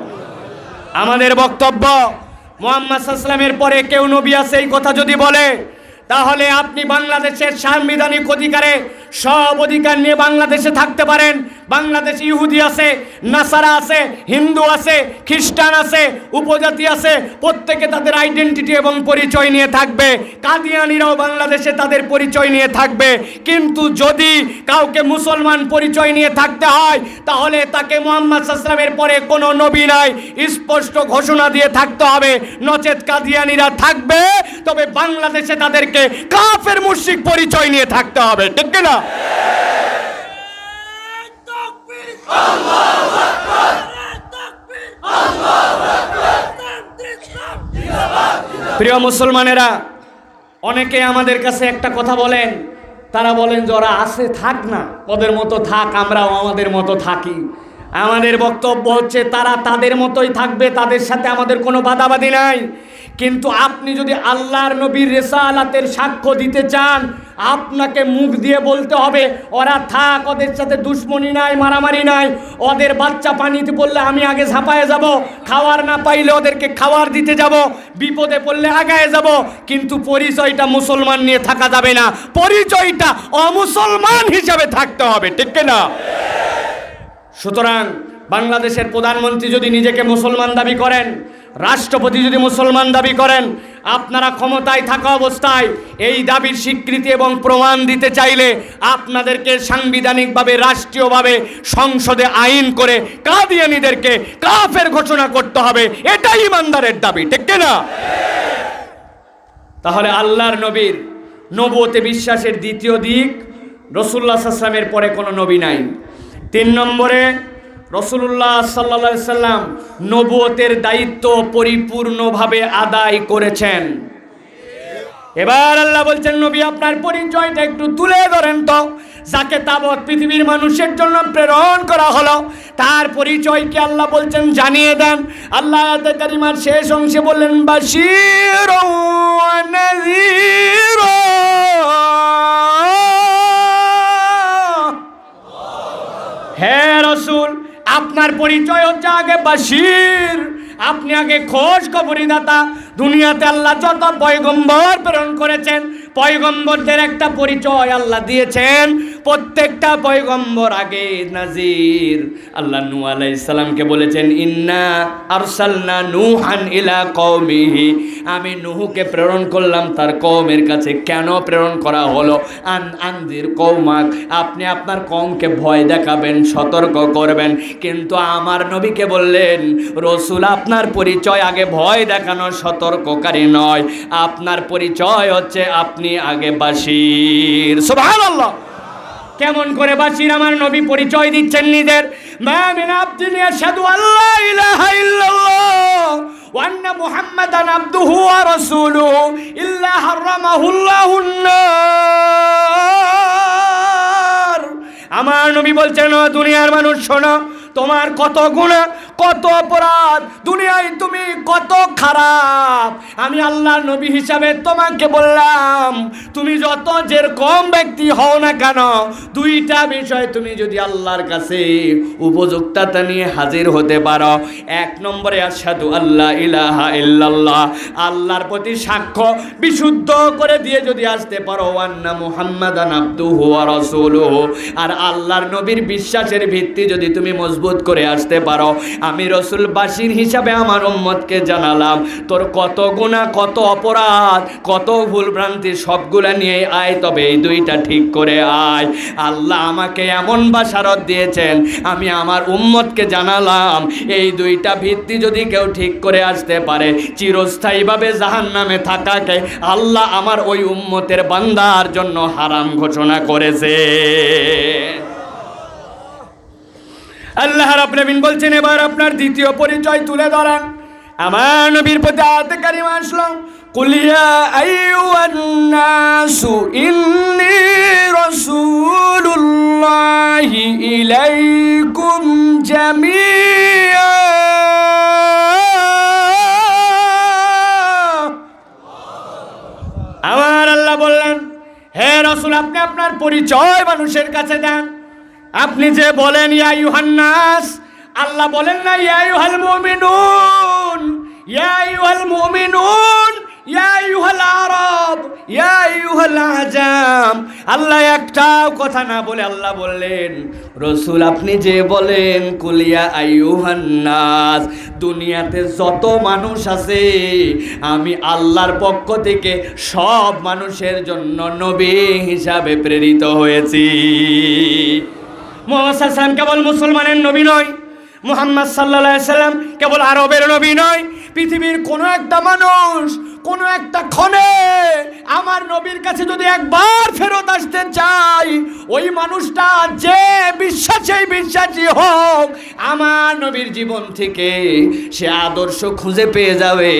আমাদের বক্তব্য, মুহাম্মদ সাল্লাল্লাহু আলাইহি সাল্লামের পরে কেউ নবী আছে এই কথা যদি বলে, তাহলে আপনি বাংলাদেশের সাংবিধানিক অধিকারে সব অধিকার নিয়ে বাংলাদেশে থাকতে পারেন। বাংলাদেশে ইহুদি আছে, নাসারা আছে, হিন্দু আছে, খ্রিস্টান আছে, উপজাতি আছে, প্রত্যেকে তাদের আইডেন্টিটি এবং পরিচয় নিয়ে থাকবে। কাদিয়ানিরাও বাংলাদেশে তাদের পরিচয় নিয়ে থাকবে। কিন্তু যদি কাউকে মুসলমান পরিচয় নিয়ে থাকতে হয়, তাহলে তাকে মুহাম্মদ সাল্লাল্লাহু আলাইহি ওয়াসাল্লামের পরে কোনো নবী নাই, স্পষ্ট ঘোষণা দিয়ে থাকতে হবে। নচেত কাদিয়ানিরা থাকবে, তবে বাংলাদেশে তাদেরকে কাফের মুশরিক পরিচয় নিয়ে থাকতে হবে। ঠিক কি না? প্রিয় মুসলমানেরা, অনেকে আমাদের কাছে একটা কথা বলেন, তারা বলেন যে ওরা আছে থাক না, ওদের মতো থাক, আমরাও আমাদের মতো থাকি। আমাদের বক্তব্য হচ্ছে তারা তাদের মতোই থাকবে, তাদের সাথে আমাদের কোনো বাধাবাধি নাই। কিন্তু আপনি যদি আল্লাহর নবীর রিসালাতের সাক্ষ্য দিতে চান, আপনাকে মুখ দিয়ে বলতে হবে ওরা থাক, ওদের সাথে দুশ্মনী নাই, মারামারি নাই। ওদের বাচ্চা পানিতে পড়লে আমি আগে ঝাঁপায়ে যাব, খাওয়ার না পাইলে ওদেরকে খাওয়ার দিতে যাব, বিপদে পড়লে আগায় যাব। কিন্তু পরিচয়টা মুসলমান নিয়ে থাকা যাবে না, পরিচয়টা অমুসলমান হিসাবে থাকতে হবে। ঠিক না? সুতরাং বাংলাদেশের প্রধানমন্ত্রী যদি নিজেকে মুসলমান দাবি করেন, রাষ্ট্রপতি যদি মুসলমান দাবি করেন, আপনারা ক্ষমতায় থাকা অবস্থায় এই দাবির স্বীকৃতি এবং প্রমাণ দিতে চাইলে আপনাদেরকে সাংবিধানিকভাবে, রাষ্ট্রীয়ভাবে সংসদে আইন করে কাদিয়ানীদেরকে কাফের ঘোষণা করতে হবে। এটাই ইমানদারের দাবি। ঠিক না? তাহলে আল্লাহর নবীর নবুয়তে বিশ্বাসের দ্বিতীয় দিক, রাসূলুল্লাহ সাল্লাল্লাহু আলাইহি ওয়াসাল্লামের পরে কোনো নবী নাই। 3 নম্বরে, রাসূলুল্লাহ সাল্লাল্লাহু আলাইহি ওয়াসাল্লাম নবুয়তের দায়িত্ব পরিপূর্ণভাবে আদায় করেছেন। এবার আল্লাহ বলছেন, নবী আপনার পরিচয়টা একটু তুলে ধরেন তো। যাকে তাবৎ পৃথিবীর মানুষের জন্য প্রেরণ করা হলো, তার পরিচয় কি আল্লাহ বলছেন জানিয়ে দেন। আল্লাহ আয়াতে কারিমার শেষ অংশে বললেন, বাশীরুন ওয়া নাযীর। হে রাসূল, আপনার পরিচয় হচ্ছে আগে বাশীর, আপনি আগে খোঁজ খবরি দাতা। দুনিয়াতে আল্লাহ যত পয়গম্বর প্রেরণ করেছেন, পয়গম্বরদের একটা পরিচয় আল্লাহ দিয়েছেন। প্রত্যেকটা পয়গম্বর আগে নাজির। আল্লাহ নূহ আলাইহিস সালামকে বলেছেন, ইন্না আরসালনা নূহান ইলা কওমিহি, আমি নূহকে প্রেরণ করলাম তার কওমের কাছে। কেন প্রেরণ করা হলো? আনজির কওমাক, আপনি আপনার কওমকে ভয় দেখাবেন, সতর্ক করবেন। কিন্তু আমার নবীকে বললেন, রাসূল আপনার পরিচয় আগে ভয় দেখানো, সতর্ককারী নয়, আপনার পরিচয় হচ্ছে আপনি আগে বাশীর। সুবহানাল্লাহ। কেমন করে বাশীর আমার নবী পরিচয় দিচ্ছেন নিজের? মা মিন আবদিন ইয়াশহাদু আল্লা ইলাহা ইল্লাল্লাহ ওয়া আন্না মুহাম্মাদান আবদুহু ওয়া রাসূলুহু ইল্লা হারামাহুল্লাহুন নার। আমার নবী বলছেন, ও দুনিয়ার মানুষ শোনো, তোমার কত গুনাহ, কত অপরাধ, দুনিয়ায় তুমি কত খারাপ। আমি আল্লাহর নবী হিসাবে তোমাকে বললাম, তুমি যত যেরকম ব্যক্তি হও না কেন, দুইটা বিষয় তুমি যদি আল্লাহর কাছে উপযুক্ততা নিয়ে হাজির হতে পারো। 1 নম্বরে আশহাদু আল্লা ইলাহা ইল্লাল্লাহ, আল্লাহর প্রতি সাক্ষ্য বিশুদ্ধ করে দিয়ে যদি আসতে পারো, ওয়ান্না মুহাম্মাদান আবদুহু ওয়া রাসূলুহু, আর আল্লাহর নবীর বিশ্বাসের ভিত্তি যদি তুমি মজবুত করে আসতে পারো, আমি রাসূল বাশীর হিসাবে আমার উম্মতকে জানালাম, তোর কত গুনাহ, কত অপরাধ, কত ভুল ভ্রান্তি, সবগুলা নিয়ে আয়, তবে এই দুইটা ঠিক করে আয়। আল্লাহ আমাকে এমন বাশারত দিয়েছেন, আমি আমার উম্মতকে জানালাম, এই দুইটা ভিত্তি যদি কেউ ঠিক করে আসতে পারে, চিরস্থায়ীভাবে জাহান্নামে থাকাকে আল্লাহ আমার ওই উম্মতের বান্দার জন্য হারাম ঘোষণা করেছে। আল্লাহ রাব্বুল আলামিন বলছেন, এবার আপনার দ্বিতীয় পরিচয় তুলে ধরেন। আমার নবীর প্রতি আয়াতে কারিমা আসলো, কুল ইয়া আইয়ুহান নাসু ইন্নী রাসূলুল্লাহি ইলাইকুম জামিআ। আমার আল্লাহ বললেন, হে রাসূল, আপনি আপনার পরিচয় মানুষের কাছে দেন। আপনি যে বলেন ইয়া আইয়ুহান নাস, আল্লাহ বলেন না ইয়া আইয়ুহাল মুমিনুন, ইয়া আইয়ুহাল মুমিনুন, ইয়া আইয়ুহাল আরব, ইয়া ওয়াল আজাম। আল্লাহ একটাও কথা না বলে আল্লাহ বললেন, রসুল আপনি যে বলেন কুলিয়া আইয়ুহান নাস, দুনিয়াতে যত মানুষ আছে আমি আল্লাহর পক্ষ থেকে সব মানুষের জন্য নবী হিসাবে প্রেরিত হয়েছি। মুহাম্মদ সাল্লাল্লাহু আলাইহি ওয়াসাল্লাম কেবল মুসলমানের নবী নয়, মুহাম্মদ সাল্লাল্লাহু আলাইহি ওয়াসাল্লাম কেবল আরবের নবী নয়। পৃথিবীর কোনো একটা মানুষ কোনো একটা ক্ষণে আমার নবীর কাছে যদি একবার ফেরত আসতে চাই, ওই মানুষটা যে বিশ্বাসী হোক, আমার নবীর জীবন থেকে সে আদর্শ খুঁজে পেয়ে যাবে।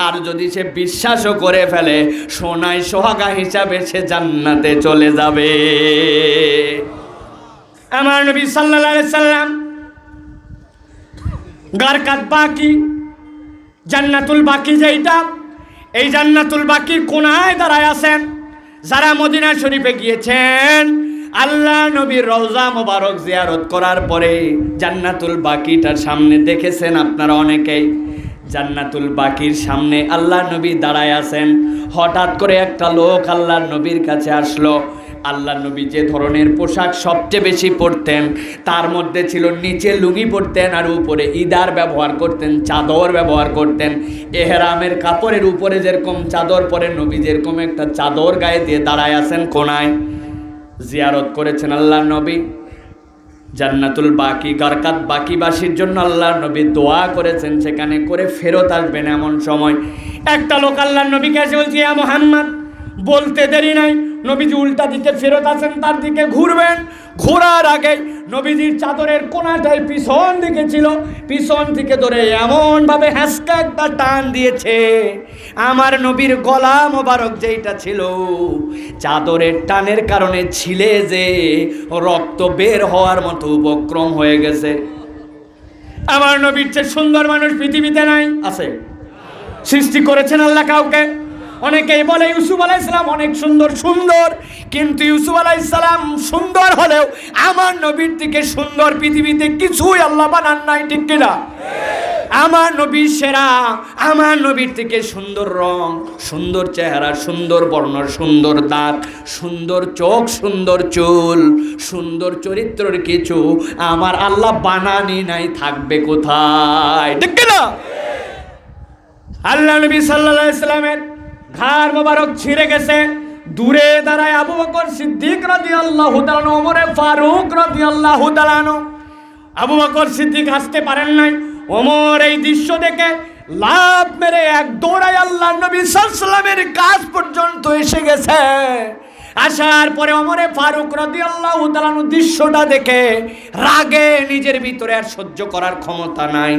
আর যদি সে বিশ্বাসও করে ফেলে, সোনায় সোহাগা হিসাবে সে জান্নাতে চলে যাবে। আমার নবী সাল্লাল্লাহু আলাইহি সাল্লাম গারকাত বাকি, জান্নাতুল বাকি যেইটা, এই জান্নাতুল বাকির কোনায় দাঁড়ায় আছেন। যারা মদিনা শরীফে গিয়েছেন, আল্লাহ নবীর রওজা মোবারক জিয়ারত করার পরে জান্নাতুল বাকিটার সামনে দেখেছেন আপনারা অনেকেই। জান্নাতুল বাকির সামনে আল্লাহ নবী দাঁড়ায় আছেন। হঠাৎ করে একটা লোক আল্লাহ নবীর কাছে আসলো। আল্লাহ নবী যে ধরনের পোশাক সবচেয়ে বেশি পরতেন, তার মধ্যে ছিল নিচে লুঙ্গি পরতেন আর উপরে ইদার ব্যবহার করতেন, চাদর ব্যবহার করতেন। এহরামের কাপড়ের উপরে যেরকম চাদর পরে, নবী যেরকম একটা চাদর গায়ে দিয়ে দাঁড়ায় আছেন কোনায়। জিয়ারত করেছেন আল্লাহ নবী জান্নাতুল বাকি, গারকাত বাকিবাসীর জন্য আল্লাহ নবী দোয়া করেছেন, সেখানে করে ফেরত আসবেন। এমন সময় একটা লোক আল্লাহ নবীকে এসে বলছে, ইয়া মুহাম্মদ, বলতে দেরি নাই, নবীজি উল্টা দিকে ফেরত আছেন, তার দিকে ঘুরবেন। ঘোরার আগে নবীজির চাদরের কোনাটাই পিছন দিকে ছিল, পিছন থেকে ধরে এমনভাবে হ্যাঁচকা একটা টান দিয়েছে, আমার নবীর গলা মোবারক যেইটা ছিল, চাদরের টানের কারণে ছিলে যে রক্ত বের হওয়ার মতো উপক্রম হয়ে গেছে। আমার নবীর চেয়ে সুন্দর মানুষ পৃথিবীতে নাই, আছে? সৃষ্টি করেছেন আল্লাহ কাউকে? অনেকেই বলে ইউসুফ আলাইহিস সালাম অনেক সুন্দর, কিন্তু ইউসুফ আলাইহিস সালাম সুন্দর হলেও আমার নবীর থেকে সুন্দর পৃথিবীতে কিছুই আল্লাহ বানান নাই, ঠিক কিনা? আমার নবী সেরা। আমার নবীর থেকে সুন্দর রং, সুন্দর চেহারা, সুন্দর বর্ণ, সুন্দর দাঁত, সুন্দর চোখ, সুন্দর চুল, সুন্দর চরিত্রের কিছু আমার আল্লাহ বানানি নাই, থাকবে কোথায়, ঠিক কিনা? আল্লাহ নবী সাল্লাল্লাহু আলাইহি সাল্লামের ঘাড় মোবারক ছিঁড়ে গেছে। দূরে দাঁড়ায় আবু বকর সিদ্দিক রাদিয়াল্লাহু তাআলা, ওমরে ফারুক রাদিয়াল্লাহু তাআলা। আবু বকর সিদ্দিক হাসতে পারেন নাই। ওমর এই দৃশ্য দেখে লাফ মেরে এক দৌড়ায় আল্লাহ নবী সাল্লাল্লাহু আলাইহি সাল্লামের কাছ পর্যন্ত এসে গেছে। আসার পরে ওমরে ফারুক রাদিয়াল্লাহু তাআলা দৃশ্যটা দেখে রাগে নিজের ভিতরে আর সহ্য করার ক্ষমতা নাই।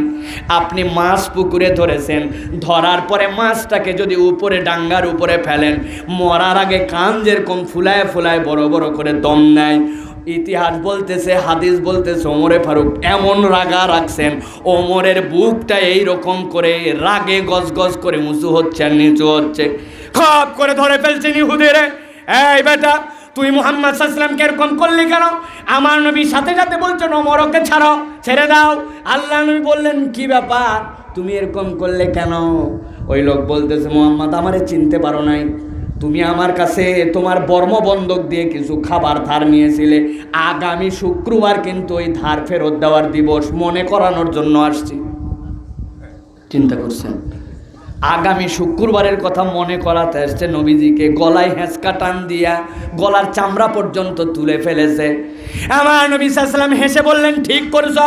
আপনি মাছ পুকুরে ধরেছেন, ধরার পরে মাছটাকে যদি উপরে ডাঙ্গার উপরে ফেলেন, মরার আগে কান যেরকম ফুলায় ফুলায় বড় বড় করে দম নেয়, ইতিহাস বলতেছে, হাদিস বলতেছে, ওমরে ফারুক এমন রাগা রাখছেন, ওমরের বুকটা এইরকম করে রাগে গজগজ করে উঁচু হচ্ছে আর নিচু হচ্ছে। খপ করে ধরে ফেলছেন ইহুদিরে, এই বেটা তুই মুহাম্মদ সাল্লাল্লাহু আলাইহি ওয়াসাল্লামকে এরকম করলি কেন? আমার নবী সাথে সাথে বলছেন, ওমরকে ছাড়ো, ছেড়ে দাও। আল্লাহ নবী বললেন, কি ব্যাপার, তুমি এরকম করলে কেন? ওই লোক বলতেছে, মুহাম্মদ আমারে চিনতে পারো নাই, তুমি আমার কাছে তোমার বর্ম বন্ধক দিয়ে কিছু খাবার ধার নিয়েছিলে, আগামী শুক্রবার কিন্তু ওই ধার ফেরত দেওয়ার দিবস, মনে করানোর জন্য আসছি। চিন্তা করছেন, আগামী শুক্রবারের কথা মনে করাতে আসছে নবীজিকে, গলায় হ্যাঁচকা টান দিয়া গলার চামড়া পর্যন্ত তুলে ফেলেছে। আমার নবী সাল্লাল্লাহু আলাইহি ওয়াসাল্লাম হেসে বললেন, ঠিক করেছো,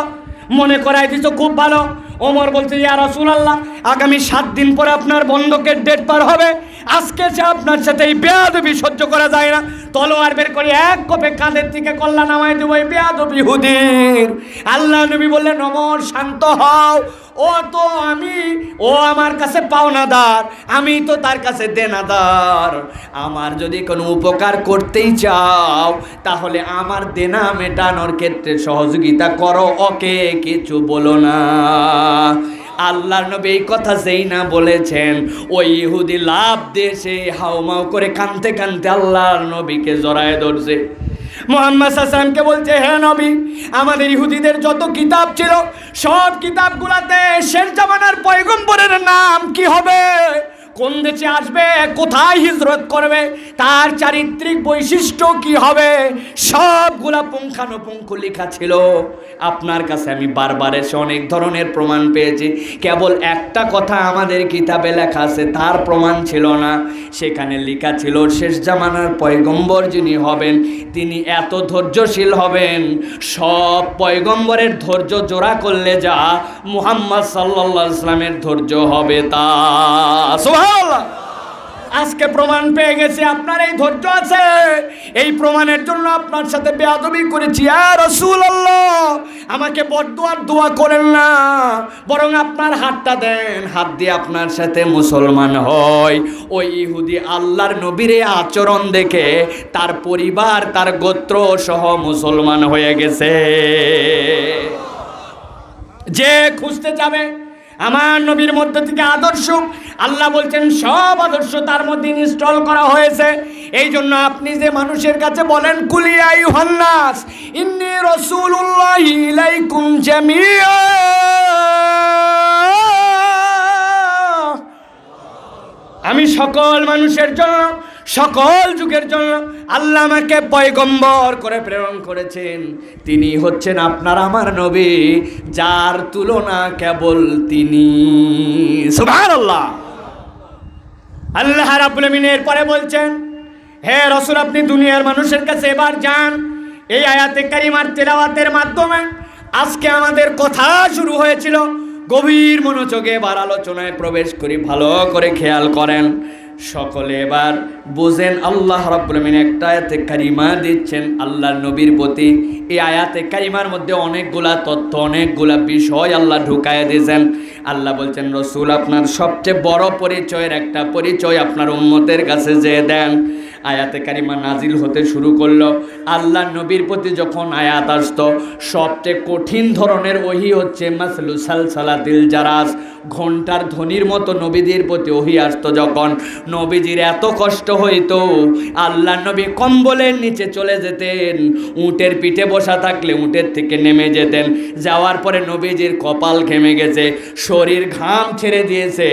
মনে করাই দিছো, খুব ভালো। ওমর বলছে, ইয়া রাসূলুল্লাহ, আগামী 7 দিন পরে আপনার বন্ধকের ডেট পার হবে, আজকে যে আপনার সাথে এই বেয়াদবি সহ্য করা যায় না, তলোয়ার বের করে এক কোপে কাঁধের থেকে কল্লা নামাই দেবো এই বেয়াদবি ইহুদির। আল্লাহ নবী বললেন, ওমর শান্ত হও, ও আমার কাছে পাওনাদার, আমি তো তার কাছে দেনাদার। আমার যদি কোনো উপকার করতেই চাও, তাহলে আমার দেনা মেটানোর ক্ষেত্রে সহযোগিতা করো, ওকে কিছু বলো না। আল্লাহর নবী এই কথা যেই না বলেছেন, ওই ইহুদি লাভ দিয়ে সে হাউমাউ করে কাঁদতে কাঁদতে আল্লাহর নবীকে জড়ায় ধরছে। মুহাম্মদ সাল্লাল্লাহু আলাইহি ওয়াসাল্লামকে বলছে, হে নবী, আমাদের ইহুদিদের যত কিতাব ছিল সব কিতাবগুলাতে শেষ জামানার পয়গম্বরের নাম কি হবে? কোন দেশে আসবে, কোথায় হিজরত করবে, তার চারিত্রিক বৈশিষ্ট্য কি হবে, সবগুলা পুঙ্খানুপুঙ্খ লেখা ছিল। আপনার কাছে আমি বারবার এসে অনেক ধরনের প্রমাণ পেয়েছি, কেবল একটা কথা আমাদের কিতাবে লেখা আছে, তার প্রমাণ ছিল না। সেখানে লেখা ছিল শেষ জামানার পয়গম্বর যিনি হবেন তিনি এত ধৈর্যশীল হবেন, সব পয়গম্বরের ধৈর্য জোড়া করলে যা মুহাম্মদ সাল্লাল্লাহু আলাইহি ওয়াসাল্লামের ধৈর্য হবে তা। সুবহানাল্লাহ। আজকে প্রমাণ পেয়ে গেছি আপনার এই ধৈর্য আছে। এই প্রমাণের জন্য আপনার সাথে বেয়াদবি করেছি। ইয়া রাসূলুল্লাহ, আমাকে বদদুয়ার দোয়া করেন না, বরং আপনার হাতটা দেন, হাত দিয়ে আপনার সাথে মুসলমান হয়। ওই ইহুদি আল্লাহর নবীর আচরণ দেখে তার পরিবার, তার গোত্র সহ মুসলমান হয়ে গেছে। যে খুঁজতে যাবে আমার নবীর মধ্যে থেকে আদর্শ, আল্লাহ বলছেন সব আদর্শ তার মধ্যে ইনস্টল করা হয়েছে। এই জন্য আপনি যে মানুষের কাছে বলেন কুলি আইয়ুহান নাস ইন্নী রাসূলুল্লাহি ইলাইকুম জামিআ, আমি সকল মানুষের জন্য, সকল যুগের জন্য আল্লাহ আমাকে পয়গম্বর করে প্রেরণ করেছেন। তিনি হচ্ছেন আপনার আমার নবী, যার তুলনা কেবল তিনি। সুবহানাল্লাহ। আল্লাহ রাব্বুল আমিন এর পরে বলছেন, হে রাসূল আপনি দুনিয়ার মানুষের কাছে এবার যান। এই আয়াতে কারিমার তেলাওয়াতের মাধ্যমে আজকে আমাদের কথা শুরু হয়েছিল। গভীর মনোযোগে এবার আলোচনায় প্রবেশ করি, ভালো করে খেয়াল করেন সকলে। এবার বুঝেন আল্লাহ রাব্বুল আমিন একটা আয়াতে কারিমা দিচ্ছেন আল্লাহর নবীর প্রতি। এই আয়াতে কারিমার মধ্যে অনেকগুলা তথ্য, অনেকগুলা বিষয় আল্লাহ ঢুকায় দিয়েছেন। আল্লাহ বলছেন রসুল আপনার সবচেয়ে বড় পরিচয়ের একটা পরিচয় আপনার উম্মতের কাছে যে দেন। আয়াতে কারিমা নাজিল হতে শুরু করলো। আল্লাহ নবীর প্রতি যখন আয়াত আসতো, সবচেয়ে কঠিন ধরনের ওহী হচ্ছে মাসলু সালসালাতিল জারাস, ঘন্টার ধ্বনির মতো নবীদের প্রতি ওহী আসতো। যখন নবীজির এত কষ্ট হইতো, আল্লাহ নবী কম্বলের নিচে চলে যেতেন, উটের পিঠে বসা থাকলে উটের থেকে নেমে যেতেন। যাওয়ার পরে নবীজির কপাল ঘেমে গেছে, শরীর ঘাম ছেড়ে দিয়েছে।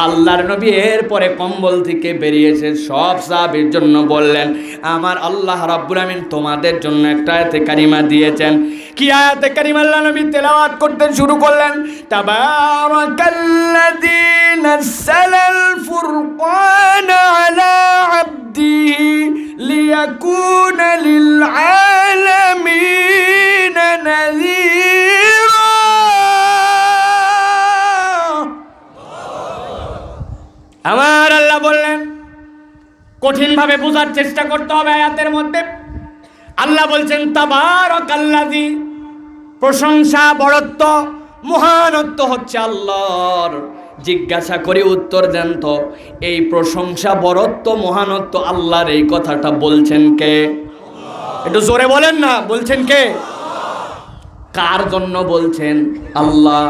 আল্লাহর নবী এরপরে কম্বল থেকে বেরিয়েছে, সব সাহাবীর জন্য বললেন আমার আল্লাহ রাব্বুল আমিন তোমাদের জন্য একটা আয়াতে কারিমা দিয়েছেন। কি আয়াতে কারিমা? আল্লাহ নবী তেলাওয়াত করতে শুরু করলেন, তাবারাকাল্লাযী নাযালাল ফুরকানা আলা আবদিহি লিয়াকুনা লিল আলামিনা নাযীরা। আমার আল্লাহ বললেন, কঠিনভাবে বোঝার চেষ্টা করতে হবে আয়াতের মধ্যে। আল্লাহ বলছেন তাবারাকাল্লাযী, প্রশংসা, বড়ত্ব, মহানত্ব হচ্ছে আল্লাহর। জিজ্ঞাসা করে উত্তর দেন তো, এই প্রশংসা, বড়ত্ব, মহানত্ব আল্লাহর, এই কথাটা বলছেন কে? একটু জোরে বলেন না, বলছেন কে? কার জন্য বলছেন? আল্লাহ।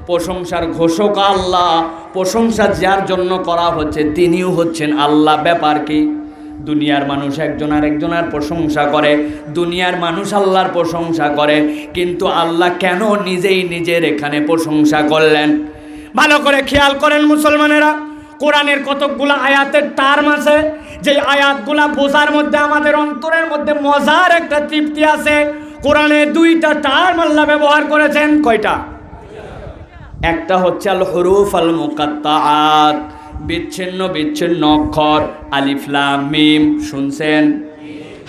প্রশংসার ঘোষক আল্লাহ, প্রশংসা যার জন্য করা হচ্ছে তিনিও হচ্ছেন আল্লাহ। ব্যাপার কি? দুনিয়ার মানুষ একজন আর একজনের প্রশংসা করে, দুনিয়ার মানুষ আল্লাহর প্রশংসা করে, কিন্তু আল্লাহ কেন নিজেই নিজের এখানে প্রশংসা করলেন? ভালো করে খেয়াল করেন মুসলমানেরা, কোরআনের কতকগুলো আয়াতের টার্ম আছে, যে আয়াতগুলা বোঝার মধ্যে আমাদের অন্তরের মধ্যে মজার একটা তৃপ্তি আছে। কোরআনে দুইটা টার্ম আল্লাহ ব্যবহার করেছেন। কয়টা? একটা হচ্ছে আল হুরুফ আল মুকাত্তাআত, বিচ্ছিন্ন বিচ্ছিন্ন অক্ষর। আলিফ লাম মিম শুনছেন,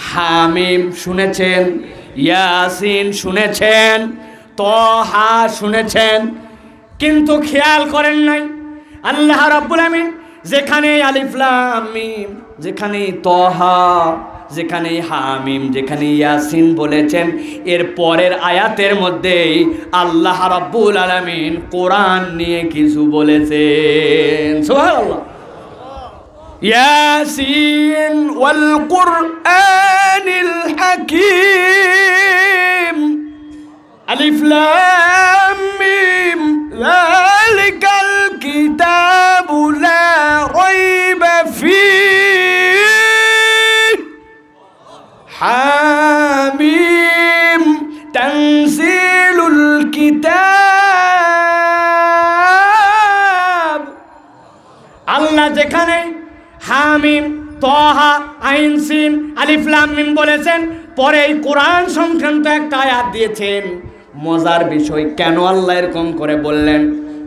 হামিম শুনেছেন, ইয়াসিন শুনেছেন, তহা শুনেছেন, কিন্তু খেয়াল করেন নাই আল্লাহ রাব্বুল আমিন যেখানে আলিফ লাম মিম, যেখানে তহা, যেখানে হামিম, যেখানে ইয়াসিন বলেছেন, এর পরের আয়াতের মধ্যেই আল্লাহ রাব্বুল আলামিন কোরআন নিয়ে কিছু বলেছেন। সুবহানাল্লাহ। ইয়াসিন ওয়াল কুরআনিল হাকীম, আলিফ লাম মিম, যালিকাল কিতাবু লা রাইবা ফীহি, হামিম তানজিলুল কিতাব। আল্লাহ আল্লাহ যেখানে হামিম তহা আইন সিন আলিফ লাম মিম বলেছেন, পরে এই কোরআন সংক্রান্ত একটা আয়াত দিয়েছেন। মজার বিষয়, কেন আল্লাহ এরকম করে বললেন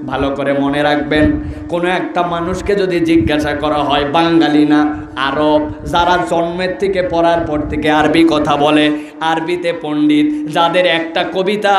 ভালো করে মনে রাখবেন। কোনো একটা মানুষকে যদি জিজ্ঞাসা করা হয়, বাঙালি না আরব, যারা জন্মের থেকে পড়ার পর থেকে আরবি কথা বলে, আরবিতে পণ্ডিত, যাদের একটা কবিতা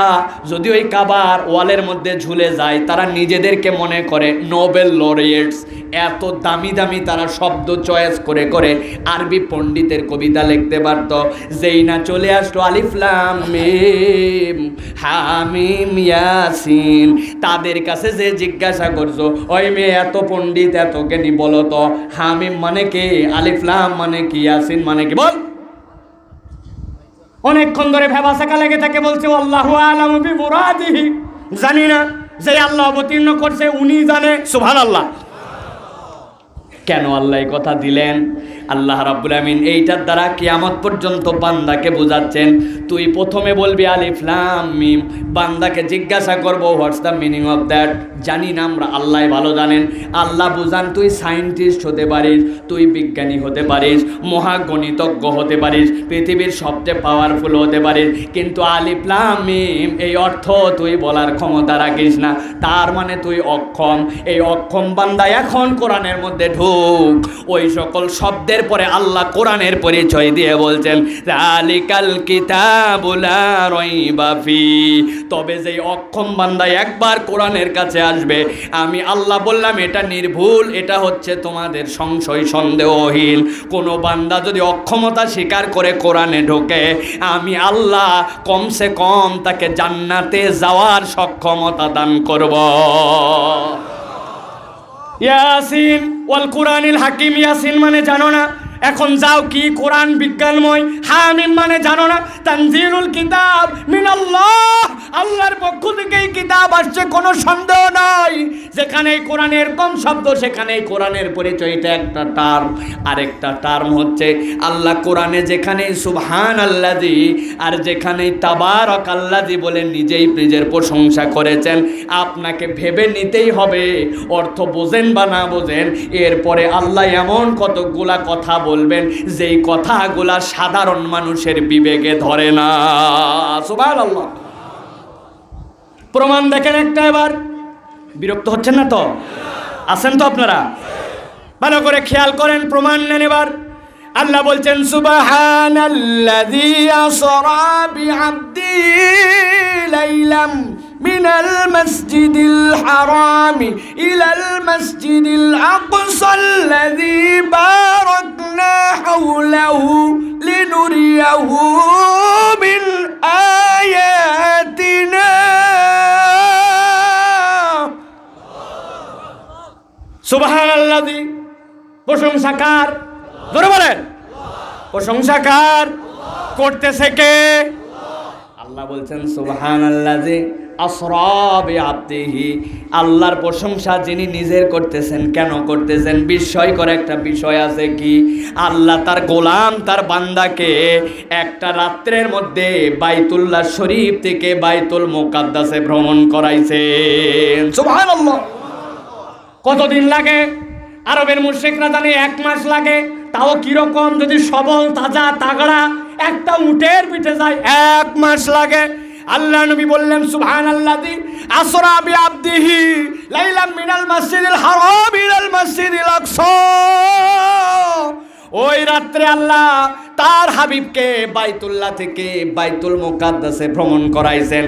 যদি ওই কাবার ওয়ালের মধ্যে ঝুলে যায়, তারা নিজেদেরকে মনে করে নোবেল লরিয়েটস। এত দামি দামি তারা শব্দ চয়েস করে করে আরবি পণ্ডিতের কবিতা লিখতে পারত। যেই না চলে আসলো আলিফ লাম মিম হামিম ইয়াসিন, তাদের কাছে যে জিজ্ঞাসা করছো, ওই মেয়ে এত পণ্ডিত এত জ্ঞানী, বলো তো হামিম মানে কি, আলিফ লাম মানে কি, ইয়াসিন মানে কি, বল। অনেকক্ষণ ধরে ভেবাসাকা লেগে থাকে, বলছে আল্লাহু আলামু বিমুরাদিহি, জানি না, যে আল্লাহ অবতীর্ণ করছে উনি জানে। সুবহানাল্লাহ। কেন আল্লাহ এই কথা দিলেন? আল্লাহ রাব্বুল আমিন এইটার দ্বারা কিয়ামত পর্যন্ত বান্দাকে বোঝাচ্ছেন। তুই প্রথমে বলবি আলিফ লাম মিম, বান্দাকে জিজ্ঞাসা করবো what's the meaning of that, জানি না আমরা, আল্লাহ ভালো জানেন। আল্লাহ বুঝান, তুই সায়েন্টিস্ট হতে পারিস, তুই বিজ্ঞানী হতে পারিস, মহাগণিতজ্ঞ হতে পারিস, পৃথিবীর সবচেয়ে পাওয়ারফুল হতে পারিস, কিন্তু আলিফ লাম মিম এই অর্থ তুই বলার ক্ষমতা রাখিস না, তার মানে তুই অক্ষম। এই অক্ষম বান্দা এখন কোরআনের মধ্যে ঢুক। ওই সকল শব্দের পরে আল্লাহ কোরআনের পরিচয় দিয়ে বলছেন যালিকাল কিতাবু লা রাইবা ফি। তবে যেই অক্ষম বান্দা একবার কোরআনের কাছে আসবে, আমি আল্লাহ বললাম এটা নির্ভুল, এটা হচ্ছে তোমাদের সংশয় সন্দেহহীন। কোনো বান্দা যদি অক্ষমতা স্বীকার করে কোরআনে ঢোকে, আমি আল্লাহ কমসে কম তাকে জান্নাতে যাওয়ার সক্ষমতা দান করব। ইয়াসিন ওয়াল কুরআনিল হাকিম, ইয়াসিন মানে জানো না? এখন যাও কি কোরআন বিজ্ঞানময়। হামিম মানে জানো না? তানজিলুল কিতাব মিনাল্লাহ, আল্লাহর পক্ষ থেকে এই কিতাব আসছে, কোনো সন্দেহ নাই। যেখানে এই কোরআনের কম শব্দ, সেখানে এই কোরআনের পরিচয়টা একটা টার্ম। আরেকটা টার্ম হচ্ছে আল্লাহ কোরআনে যেখানে সুবহানাল্লাযী আর যেখানে তাবারাকাল্লাযী বলে নিজেই নিজের প্রশংসা করেছেন, আপনাকে ভেবে নিতেই হবে, অর্থ বোঝেন বা না বোঝেন, এরপরে আল্লাহ এমন কতগুলা কথা বলবেন যেই কথাগুলা সাধারণ মানুষের বিবেকে ধরে না। সুবহানাল্লাহ। প্রমাণ দেখেন একটা, এবার বিরক্ত হচ্ছেন না তো? আছেন তো আপনারা? ভালো করে খেয়াল করেন, প্রমাণ নেন এবার। আল্লাহ বলছেন সুবহানাল্লাযী আসরা বিআবদি লাইলাম মিনাল মাসজিদিল হারামি ইলাল মাসজিদিল আকসাল্লাযী বারাকনা হাওলাহু লিনুরিয়াহু মিন আয়াতিনা। সুবহানাল্লাযী, প্রশংসা কার? ধরে বলেন, প্রশংসা কার? করতেছে কে? আল্লাহ বলছেন সুবহানাল্লাযী আসরা বিআবদিহি, আল্লাহর প্রশংসা যিনি নিজের করতেছেন। কেন করতেছেন? বিস্ময়কর একটা বিষয় আছে কি, আল্লাহ তার গোলাম, তার বান্দাকে একটা রাত্রের মধ্যে বাইতুল্লাহ শরীফ থেকে বাইতুল মুকাদ্দাসে ভ্রমণ করাইছেন। সুবহানাল্লাহ। কতদিন লাগে? আরবের মুশরিকরা জানে 1 মাস লাগে। তাও কিরকম? যদি সবল তাজা তাগড়া একটা উটের পিঠে যায় 1 মাস লাগে। আল্লাহ নবী বললেন সুবহানাল্লাযী আসরা বিআবদিহি লাইলাম মিনাল মাসজিদিল হারাম ইলাল মাসজিদিল আকসা। ওই রাত্রে আল্লাহ তার হাবিবকে বাইতুল্লাহ থেকে বাইতুল মুকাদ্দাসে ভ্রমণ করাইছেন।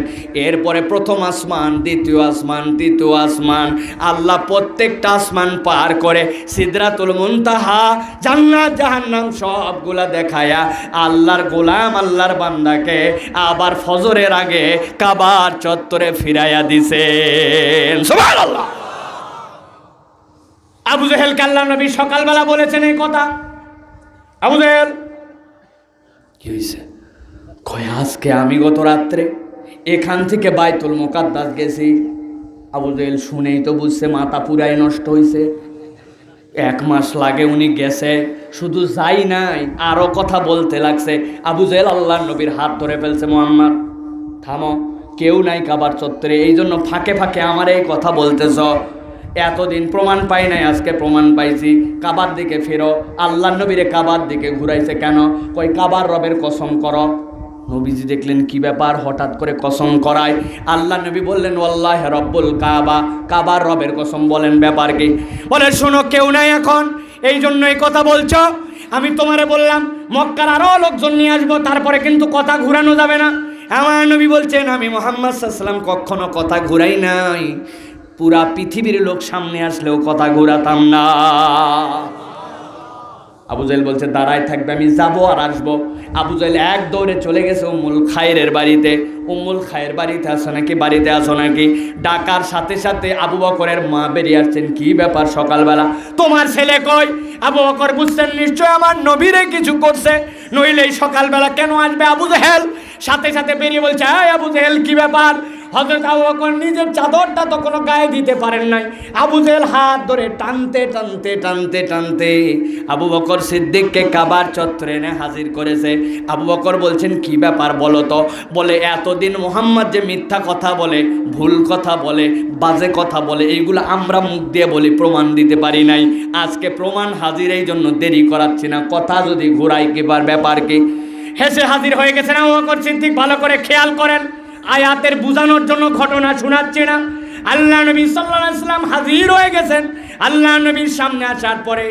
এরপরে প্রথম আসমান, দ্বিতীয় আসমান, তৃতীয় আসমান, আল্লাহ প্রত্যেকটা আসমান পার করে সিদরাতুল মুনতাহা, জান্নাত জাহান্নাম সবগুলা দেখায়া আল্লাহর গোলাম, আল্লাহর বান্দাকে আবার ফজরের আগে কাবার চত্বরে ফিরাইয়া দিছেন। সুবহানাল্লাহ। আবু জেহেল আল্লাহর নবী সকালবেলা বলেছেন এই কথা। আবু জেহেল কি হয়েছে? কয় আজকে আমি গত রাত্রে এখান থেকে বাইতুল মুকাদ্দাস গেছি। আবু জেহেল শুনেই তো বুঝছে মাথা পুরাই নষ্ট হয়েছে। 1 মাস লাগে উনি গেছে, শুধু যাই নাই, আরো কথা বলতে লাগছে। আবু জেহেল আল্লাহর নবীর হাত ধরে ফেলছে, মুহাম্মদ থামো, কেউ নাই কাবার চত্বরে, এই জন্য ফাঁকে ফাঁকে আমার এই কথা বলতেছ। এতদিন প্রমাণ পাই নাই, আজকে প্রমাণ পাইছি। কাবার দিকে ফেরো। আল্লাহ নবীরে কাবার দিকে ঘুরাইছে কেন? কই কাবার রবের কসম করো। নবীজি দেখলেন কি ব্যাপার, হঠাৎ করে কসম করায়। আল্লাহ নবী বললেন ওয়াল্লাহি রব্বুল কাবা, কাবার রবের কসম। বলেন ব্যাপার কি? বলে শোনো, কেউ নাই এখন, এই জন্য এই কথা বলছো। আমি তোমারে বললাম মক্কার আরো লোকজন নিয়ে আসবো, তারপরে কিন্তু কথা ঘুরানো যাবে না। আমার নবী বলছেন আমি মুহাম্মদ সাল্লাল্লাহু আলাইহি ওয়াসাল্লাম কখনো কথা ঘুরাই নাই। পুরা পৃথিবীর লোক সামনে আসলেও কথা ঘুরাতাম না। আবু জাহেল বলছে দাঁড়ায় থাকবে, আমি যাবো আর আসবো। আবু জাহেল এক দৌড়ে চলে গেছে উম্মুল খায়েরের বাড়িতে। উম্মুল খায়ের বাড়িতে আসো নাকি, বাড়িতে আসো নাকি। ডাকার সাথে সাথে আবু বকরের মা বেরিয়ে আসছেন। কি ব্যাপার সকালবেলা, তোমার ছেলে কই? আবু বকর বুঝছেন নিশ্চয় আমার নবীরে কিছু করছে, নইলে এই সকালবেলা কেন আসবে আবু জাহেল। সাথে সাথে বেরিয়ে বলছে এই আবু জাহেল কি ব্যাপার? হযরত আবু বকর নিজের চাদরটা তো কোনো গায়ে দিতে পারেন নাই। আবু জাহেল হাত ধরে টানতে টানতে টানতে টানতে আবু বকর সিদ্দিককে কাবার চত্বরে এনে হাজির করেছে। আবু বকর বলছেন কি ব্যাপার বলো তো। বলে এতদিন মুহাম্মদ যে মিথ্যা কথা বলে, ভুল কথা বলে, বাজে কথা বলে, এইগুলো আমরা মুখ দিয়ে বলি, প্রমাণ দিতে পারি নাই। আজকে প্রমাণ হাজির, এই জন্য দেরি করাচ্ছি না। কথা যদি ঘুরাই কিবার ব্যাপার কি? হেসে হাজির হয়ে গেছেন আবু বকর সিদ্দিক। ভালো করে খেয়াল করেন, আয়াতের বুঝানোর জন্য ঘটনা শোনাচ্ছি না। আল্লাহ নবী সাল্লাল্লাহু আলাইহি ওয়াসাল্লাম হাজির হয়ে গেছেন। আল্লাহ নবীর সামনে আসার পরে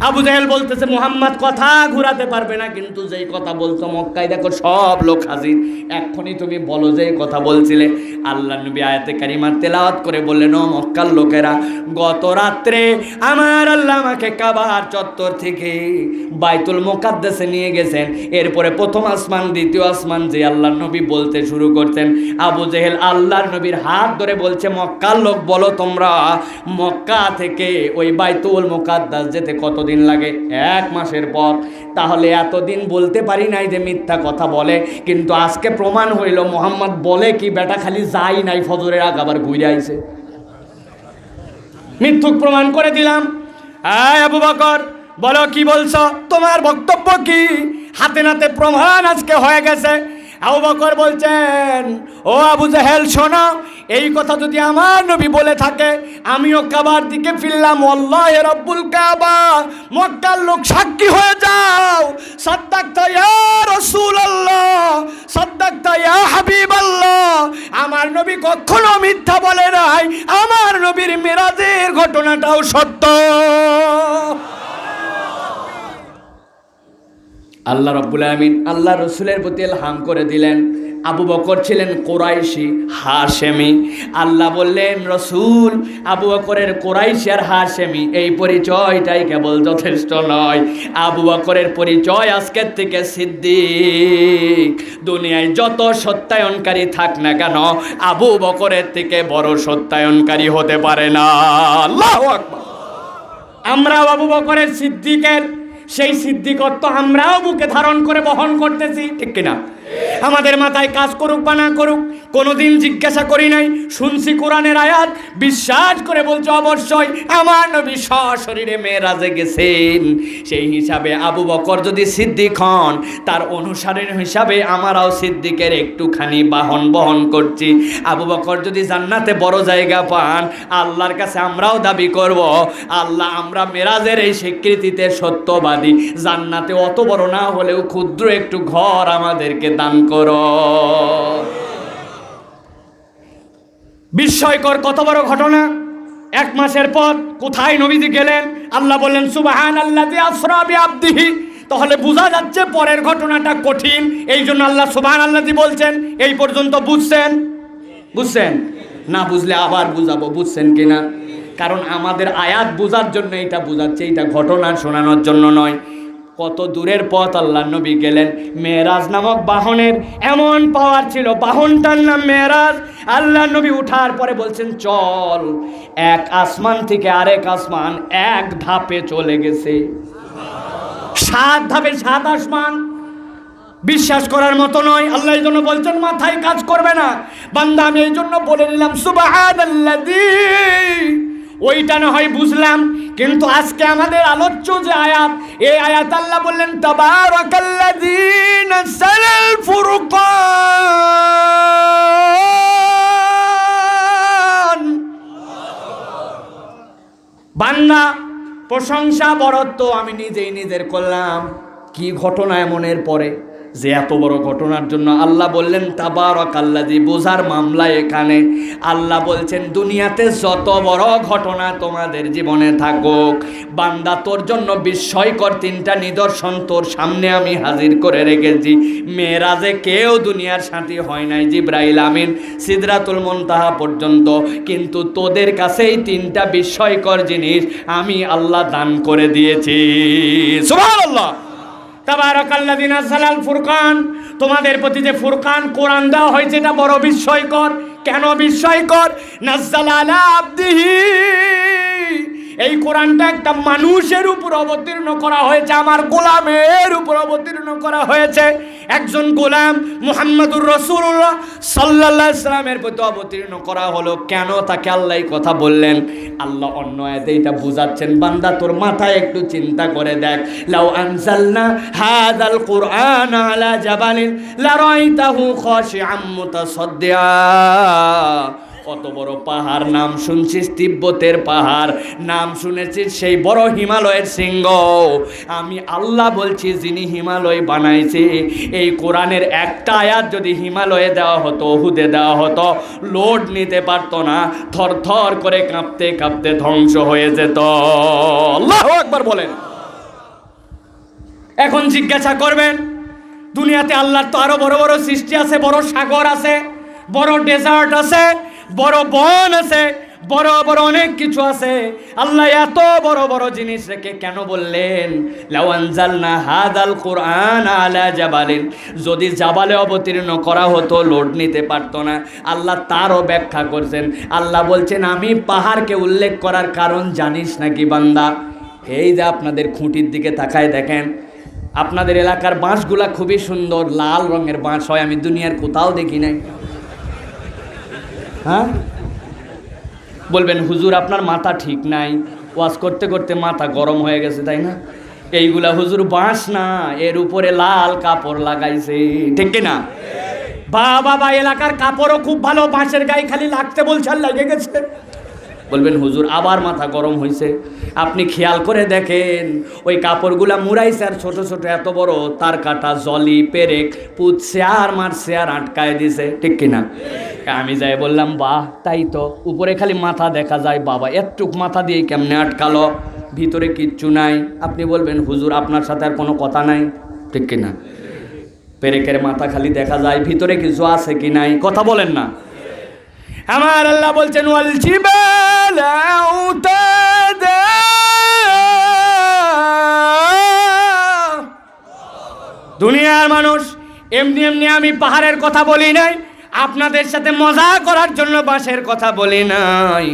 আবু জাহেল বলতেছে মুহাম্মদ কথা ঘুরাতে পারবে না, কিন্তু যেই কথা বলছো মক্কায় দেখো সব লোক হাজির, এক্ষুনি তুমি বলো যে কথা বলছিলে। আল্লাহ নবী আয়াতে কারিমা তেলাওয়াত করে বললেন ও মক্কার লোকেরা, গত রাত্রে আমার আল্লাহ আমাকে কাবার চত্বর থেকে বাইতুল মুকাদ্দাসে নিয়ে গেছেন। এরপরে প্রথম আসমান, দ্বিতীয় আসমান যে আল্লাহ নবী বলতে শুরু করতেন, আবু জাহেল আল্লাহর নবীর হাত ধরে বলছে মক্কার লোক বলো তোমরা মক্কা থেকে ওই বাইতুল মুকাদ্দাস যেতে কতদিন লাগে? 1 মাসের পর। তাহলে এতদিন বলতে পারি নাই যে মিথ্যা কথা বলে, কিন্তু আজকে প্রমাণ হইল মুহাম্মদ বলে কি বেটা খালি যাই নাই ফজরের আগ আবার ঘুরে আইছে। মিথ্যুক প্রমাণ করে দিলাম। আবু বকর বলো কি বলছো, তোমার বক্তব্য কি? হাতে নাতে প্রমাণ আজকে হয়ে গেছে। আবু বকর বলছেন ও আবু জাহেল শোনো, এই কথা যদি আমার নবী বলে থাকে আমিও কাবার দিকে ফিরলাম। আল্লাহি রব্বুল কাবা, মক্কার লোক সাক্ষী হয়ে যাও। সাদ্দাকতা ইয়া রাসূলুল্লাহ, সাদ্দাকতা ইয়া হাবিবাল্লাহ। আমার নবী কখনো মিথ্যা বলে নাই, আমার নবীর মিরাজের ঘটনাটাও সত্য। আল্লাহ রাব্বুল আলামিন আল্লাহ রসুলের প্রতি ইলহাম করে দিলেন। আবু বকর ছিলেন কুরাইশি হাশেমি। আল্লাহ বললেন রসুল আবু বকরের কুরাইশি আর হাশেমি এই পরিচয়টাই কেবল যথেষ্ট নয়, আবু বকরের পরিচয় আজকের থেকে সিদ্দিক। দুনিয়ায় যত সত্যায়নকারী থাক না কেন, আবু বকরের থেকে বড় সত্যায়নকারী হতে পারে না। আল্লাহু আকবার। আমরা আবু বকরের সিদ্দিকের সেই সিদ্দিকত্ব আমরাও বুকে ধারণ করে বহন করতেছি, ঠিক কিনা? আমাদের মাথায় কাজ করুক বা না করুক, কোনোদিন জিজ্ঞাসা করি নাই। শুনছি কোরআনের আয়াত, বিশ্বাস করে বলছো অবশ্যই আমার নবী সশরীরে মেরাজে গেছেন। সেই হিসাবে আবু বকর যদি সিদ্দিক হন, তার অনুসারী হিসাবে আমরাও সিদ্দিকের একটুখানি বাহন বহন করছি। আবু বকর যদি জান্নাতে বড় জায়গা পান, আল্লাহর কাছে আমরাও দাবি করব আল্লাহ আমরা মেরাজের এই স্বীকৃতিতে সত্যবাদী। জান্নাতে অত বড় না হলেও ক্ষুদ্র একটু ঘর আমাদেরকে দান করো। বিস্ময়কর কত বড় ঘটনা। 1 মাসের পর কোথায় নবীজি গেলেন? আল্লাহ বললেন সুবহানাল্লাযী আসরা বিআবদিহি। তাহলে বোঝা যাচ্ছে পরের ঘটনাটা কঠিন, এই জন্য আল্লাহ সুবহানাল্লাযী বলছেন। এই পর্যন্ত বুঝছেন? না বুঝলে আবার বুঝাবো, বুঝছেন কিনা? কারণ আমাদের আয়াত বোঝার জন্য এটা বোঝাচ্ছে, এটা ঘটনা শোনানোর জন্য নয়। কত দূরের পথ আল্লাহ নবী গেলেন। মেরাজ নামক বাহনের এমন পাওয়ার ছিল, বাহনটার নাম মেরাজ। আল্লাহ নবী উঠার পরে বলছেন চল। এক আসমান থেকে আরেক আসমান 1 ধাপে চলে গেছে। 7 ধাপে 7 আসমান। বিশ্বাস করার মতো নয়। আল্লাহ এই জন্য বলছেন মাথায় কাজ করবে না বান্দা। আমি এই জন্য বলে দিলাম সুবহানাল্লাযী। ওইটা না হয় বুঝলাম, কিন্তু আজকে আমাদের আলোচ্য যে আয়াত, এই আয়াত আল্লাহ বললেন তাবারাকাল্লাযী নাযালাল ফুরকান। প্রশংসা বরত্ব আমি নিজেই নিজের করলাম। কি ঘটনা এমনের পরে যে এত বড় ঘটনার জন্য আল্লাহ বললেন তাবারাকাল্লাযী, বোঝার মামলা এখানে। আল্লাহ বলছেন দুনিয়াতে যত বড় ঘটনা তোমাদের জীবনে থাকুক, বান্দা তোর জন্য বিস্ময়কর তিনটা নিদর্শন তোর সামনে আমি হাজির করে রেখেছি। মেরাজে কেউ দুনিয়ার সাথী হয় নাই, জিবরাইল আমিন সিদরাতুল মুনতাহা পর্যন্ত, কিন্তু তোদের কাছে এই তিনটা বিস্ময়কর জিনিস আমি আল্লাহ দান করে দিয়েছি। সুবহানাল্লাহ। তাবারাকাল্লাযী নাযালাল ফুরকান, তোমাদের প্রতি যে ফুরকান কোরআন দেওয়া হয়েছে এটা বড় বিস্ময়কর। কেন বিস্ময়কর? নাযালা আলা আবদিহি, এই কোরআনটা একটা মানুষের উপর অবতীর্ণ করা হয়েছে, আমার গোলামের উপর অবতীর্ণ করা হয়েছে। একজন গোলাম মুহাম্মদুর রাসূলুল্লাহ সাল্লাল্লাহু আলাইহি সাল্লামের প্রতি অবতীর্ণ করা হলো। কেন তাকে আল্লাহ এই কথা বললেন? আল্লাহ অন্য আয়াতে এটা বুঝাচ্ছেন, বান্দা তোর মাথায় একটু চিন্তা করে দেখ, লাউ আনজালনা হাযাল কুরআন আলা জাবালিন লারাইতাহু খাশিআম মুতাসাদ্দিআ। কত বড় পাহাড় নাম শুনছিস, তিব্বতের পাহাড় নাম শুনেছিস, সেই বড় হিমালয়ের শৃঙ্গ। আমি আল্লাহ বলছি যিনি হিমালয় বানাইছে, এই কোরআনের একটা আয়াত যদি হিমালয়ে দেওয়া হতো, উহুদে দেওয়া হতো, লোড নিতে পারতো না, থর থর করে কাঁপতে কাঁপতে ধ্বংস হয়ে যেত। আল্লাহু আকবার বলেন। এখন জিজ্ঞাসা করবেন, দুনিয়াতে আল্লাহর তো আরো বড় বড় সৃষ্টি আছে, বড় সাগর আছে, বড় ডেজার্ট আছে, বড় বন আছে, বড় বড় অনেক কিছু আছে, আল্লাহ এত বড় বড় জিনিস রেখে কেন বললেন লাউ আনজালনা হাযাল কুরআন আলা জাবালিন? যদি জাবালে অবতীর্ণ করা হতো লোড নিতে পারতো না। আল্লাহ তারও ব্যাখ্যা করছেন। আল্লাহ বলছেন আমি পাহাড়কে উল্লেখ করার কারণ জানিস নাকি বান্দা? এই যে আপনাদের খুঁটির দিকে তাকায় দেখেন, আপনাদের এলাকার বাঁশগুলা খুবই সুন্দর, লাল রঙের বাঁশ হয়, আমি দুনিয়ার কোথাও দেখি নাই। হ্যাঁ, বলবেন হুজুর আপনার মাথা ঠিক নাই, ওয়াজ করতে করতে মাথা গরম হয়ে গেছে, তাই না? এইগুলা হুজুর বাঁশ না, এর উপরে লাল কাপড় লাগাইছে, ঠিক কিনা? বাবা এলাকার কাপড়ও খুব ভালো, বাঁশের গায়ে খালি লাগতে বলছে আর লেগে গেছে। বলবেন হুজুর আবার মাথা গরম হয়েছে। আপনি খেয়াল করে দেখেন ওই কাপড়গুলা মুড়াইছে আর ছোট ছোট এত বড় তার কাটা জলি পেরেক পুতছে আর মারছে আর আটকায় দিছে, ঠিক কিনা? আমি যাই বললাম বাহ, তাই তো, উপরে খালি মাথা দেখা যায়, বাবা এতটুক মাথা দিয়ে কেমনে আটকালো, ভিতরে কিচ্ছু নাই। আপনি বলবেন হুজুর আপনার সাথে আর কোনো কথা নাই, ঠিক কিনা? পেরেকের মাথা খালি দেখা যায়, ভিতরে কিছু আছে কি নাই, কথা বলেন না। আমার আল্লাহ বলছেন ওয়াল জিবালা আউতাদা, দুনিয়ার মানুষ এমনি এমনি আমি পাহাড়ের কথা বলি নাই, আপনাদের সাথে মজা করার জন্য বাঁশের কথা বলি নাই।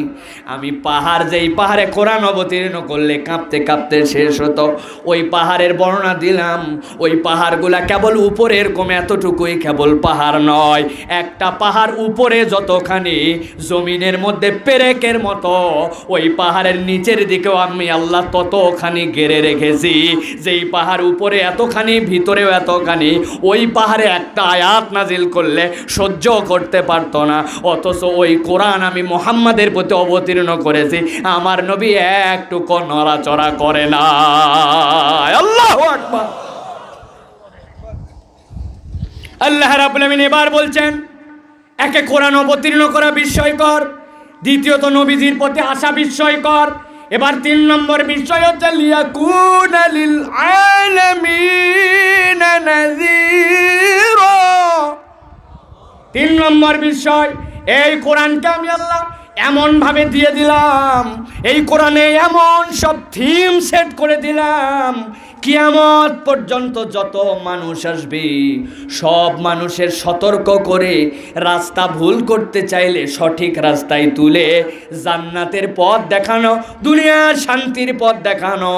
আমি পাহাড়, যেই পাহাড়ে কোরআন অবতীর্ণ করলে কাঁপতে কাঁপতে শেষ হতো, ওই পাহাড়ের বর্ণনা দিলাম। ওই পাহাড়গুলা কেবল উপরের কমে এতটুকুই কেবল পাহাড় নয়, একটা পাহাড় উপরে যতখানি জমিনের মধ্যে পেরেকের মতো, ওই পাহাড়ের নিচের দিকেও আমি আল্লাহ ততখানি গেড়ে রেখেছি। যেই পাহাড় উপরে এতখানি ভিতরেও এতখানি, ওই পাহাড়ে একটা আয়াত নাজিল করলে সহ্য করতে পারতো না, অথচ ওই কোরআন আমি মুহাম্মাদের প্রতি অবতীর্ণ করেছি, আমার নবী একটুকু নড়াচড়া করে না। আল্লাহু আকবার। আল্লাহ রাব্বুল আমিন এবার বলছেন, একে কোরআন অবতীর্ণ করা বিস্ময়কর, দ্বিতীয়ত নবীজির প্রতি আসা বিস্ময়কর, এবার 3 নম্বর বিষয় হচ্ছে লিয়াকুনা লিল আলামিনা নাযীরা। 3 নম্বর বিষয়, এই কোরআনকে আমি আল্লাহ এমন ভাবে দিয়ে দিলাম, এই কোরআনে এমন সব থিম সেট করে দিলাম, কিয়ামত পর্যন্ত যত মানুষ আসবে সব মানুষের সতর্ক করে রাস্তা ভুল করতে চাইলে সঠিক রাস্তায় তুলে জান্নাতের পথ দেখানো, দুনিয়ার শান্তির পথ দেখানো,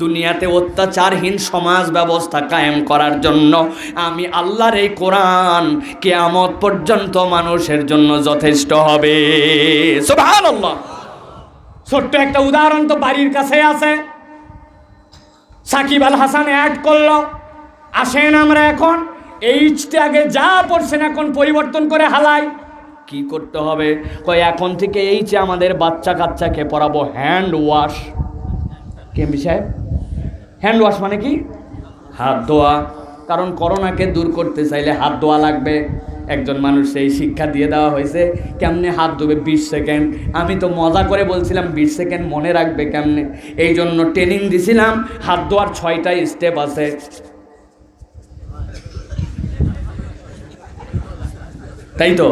দুনিয়াতে অত্যাচারহীন সমাজ ব্যবস্থা কায়েম করার জন্য আমি আল্লাহর এই কোরআন কিয়ামত পর্যন্ত মানুষের জন্য যথেষ্ট হবে। সুবহানাল্লাহ। ছোট্ট একটা উদাহরণ তো বাড়ির কাছে আছে, সাকিব আল হাসান অ্যাড করলো, আসেন আমরা এখন এইচতে আগে যা পড়ছেন এখন পরিবর্তন করে হালাই। কি করতে হবে? কয় এখন থেকে এইচে আমাদের বাচ্চা কাচ্চাকে পড়াবো হ্যান্ড ওয়াশ। কেমবি সাহেব, হ্যান্ড ওয়াশ মানে কি? হাত ধোয়া। কারণ করোনাকে দূর করতে চাইলে হাত ধোয়া লাগবে। একজন মানুষ সেই শিক্ষা দিয়ে দেওয়া হয়েছে কেমনে হাত ধোবে 20 সেকেন্ড। আমি তো মজা করে বলছিলাম 20 সেকেন্ড মনে রাখবে কেমনে, এই জন্য ট্রেনিং দিছিলাম। হাত ধোয়ার 6টা স্টেপ আছে। তাই তো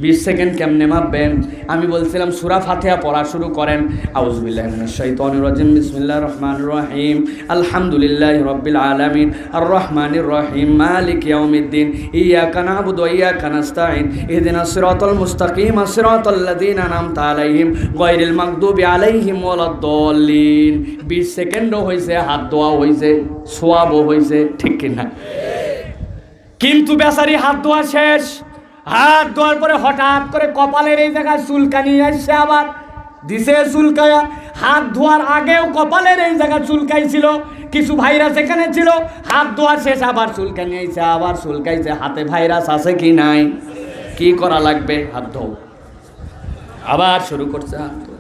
20 সেকেন্ড কেমনে মাপবেন? আমি বলছিলাম সূরা ফাতিহা পড়া শুরু করেন। আউযুবিল্লাহি মিনাশ শাইতানির রাজিম, বিসমিল্লাহির রহমানির রহিম, আলহামদুলিল্লাহি রাব্বিল আলামিন, আর রহমানির রহিম, মালিক ইয়াউমিদ্দিন, ইয়াকা না'বুদু ওয়া ইয়াকা নাস্তাঈন, ইহদিনাস সিরাতাল মুস্তাকিম, সিরাতাল লাযীনা আন'আমতা আলাইহিম গায়রিল মাগদুবি আলাইহিম ওয়ালাদ-দাল্লিন। 20 সেকেন্ডও হইছে, হাত ধোয়া হইছে, সোয়াবও হইছে, ঠিক কিনা? কিন্তু বেচারি হাত ধোয়া শেষ। হাত ধোয়ার পরে হঠাৎ করে কপালের এই জায়গায় চুলকানি আসছে, আবার দিছে চুলকায়া। হাত ধোয়ার আগেও কপালের এই জায়গায় চুলকাইছিল, কিছু ভাইরাস এখানে ছিল। হাত ধোয়া শেষ, আবার চুলকানি আইছে, আবার চুলকাইছে। হাতে ভাইরাস আছে কি নাই? কি করা লাগবে? হাত ধো। আবার শুরু করছে হাত ধোয়া।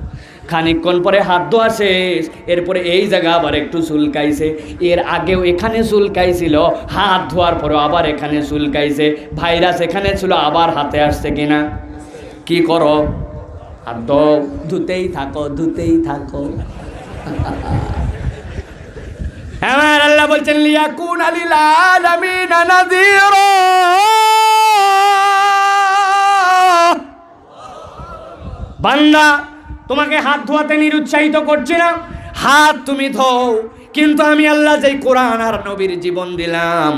খানিকক্ষণ পরে হাত ধোয়া শেষ, এরপরে এই জায়গা আবার একটু চুলকাইছে। এর আগেও এখানে চুলকাইছিল, হাত ধোয়ার পরেও আবার এখানে চুলকাইছে। ভাইরাস এখানে ছিল, আবার হাতে আসছে কিনা? কি করো? হাত ধো, ধুতেই থাকো, ধুতেই থাকো। আমার আল্লাহ বলছেন লিয়াকুনা লিল আলামিনা নাযীরা। বান্দা, তোমাকে হাত ধোয়াতে নিরুৎসাহিত করছি না, হাত তুমি ধোও। কিন্তু আমি আল্লাহ যেই কোরআন আর নবীর জীবন দিলাম,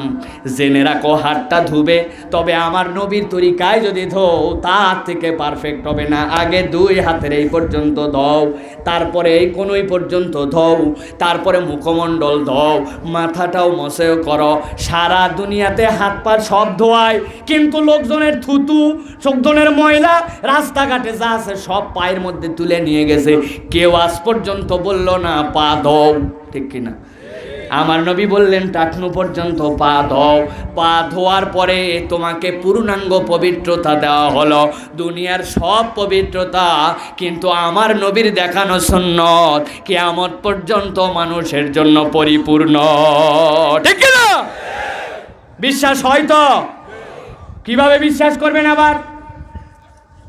জেনে রাখো হাতটা ধুবে, তবে আমার নবীর তরিকায় যদি ধোও তার থেকে পারফেক্ট হবে না। আগে 2 হাতের এই পর্যন্ত ধোও, তারপরে এই কোনই পর্যন্ত ধোও, তারপরে মুখমণ্ডল ধোও, মাথাটাও মসেও করো। সারা দুনিয়াতে হাত পা সব ধোয়ায়, কিন্তু লোকজনের থুতু, লোকজনের ময়লা, রাস্তাঘাটে যা আছে সব পায়ের মধ্যে তুলে নিয়ে গেছে। কেউ আজ পর্যন্ত বলল না পা ধোও, ঠিক কিনা? আমার নবী বললেন টাকনু পর্যন্ত পা ধোও। পা ধোয়ার পরে তোমাকে পূর্ণাঙ্গ পবিত্রতা দেওয়া হলো। দুনিয়ার সব পবিত্রতা কিন্তু আমার নবীর দেখানো সুন্নত কিয়ামত পর্যন্ত মানুষের জন্য পরিপূর্ণ, ঠিক কিনা? বিশ্বাস হয় তো? কিভাবে বিশ্বাস করবেন? আবার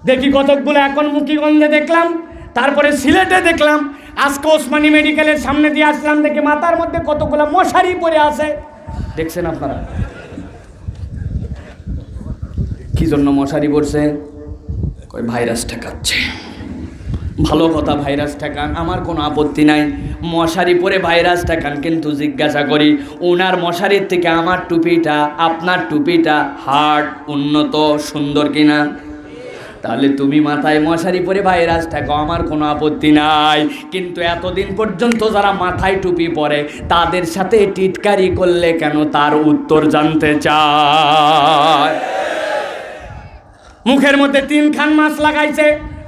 দেখি কতকগুলো এখন মুখিগঞ্জে দেখলাম, তারপরে সিলেটে দেখলাম, আজকে ওসমানী মেডিকেলের সামনে দিয়ে আসলাম, দেখে মাথার মধ্যে কতগুলো মশারি পরে আছে। দেখছেন আপনারা কি জন্য মশারি পড়ছে? কই ভাইরাস ঠেকাচ্ছে। ভালো কথা, ভাইরাস ঠেকান, আমার কোনো আপত্তি নাই। মশারি পরে ভাইরাস ঠেকান, কিন্তু জিজ্ঞাসা করি ওনার মশারির থেকে আমার টুপিটা, আপনার টুপিটা হার্ড, উন্নত, সুন্দর কিনা? তাহলে তুমি মাথায় মশারি পরে ভাইরাস ঠেকাও, আমার কোনো আপত্তি নাই। কিন্তু এতদিন পর্যন্ত যারা মাথায় টুপি পরে তাদের সাথে টিটকারি করলে কেন, তার উত্তর জানতে চায়। মুখের মধ্যে 3 খান মাস্ক লাগাইছে,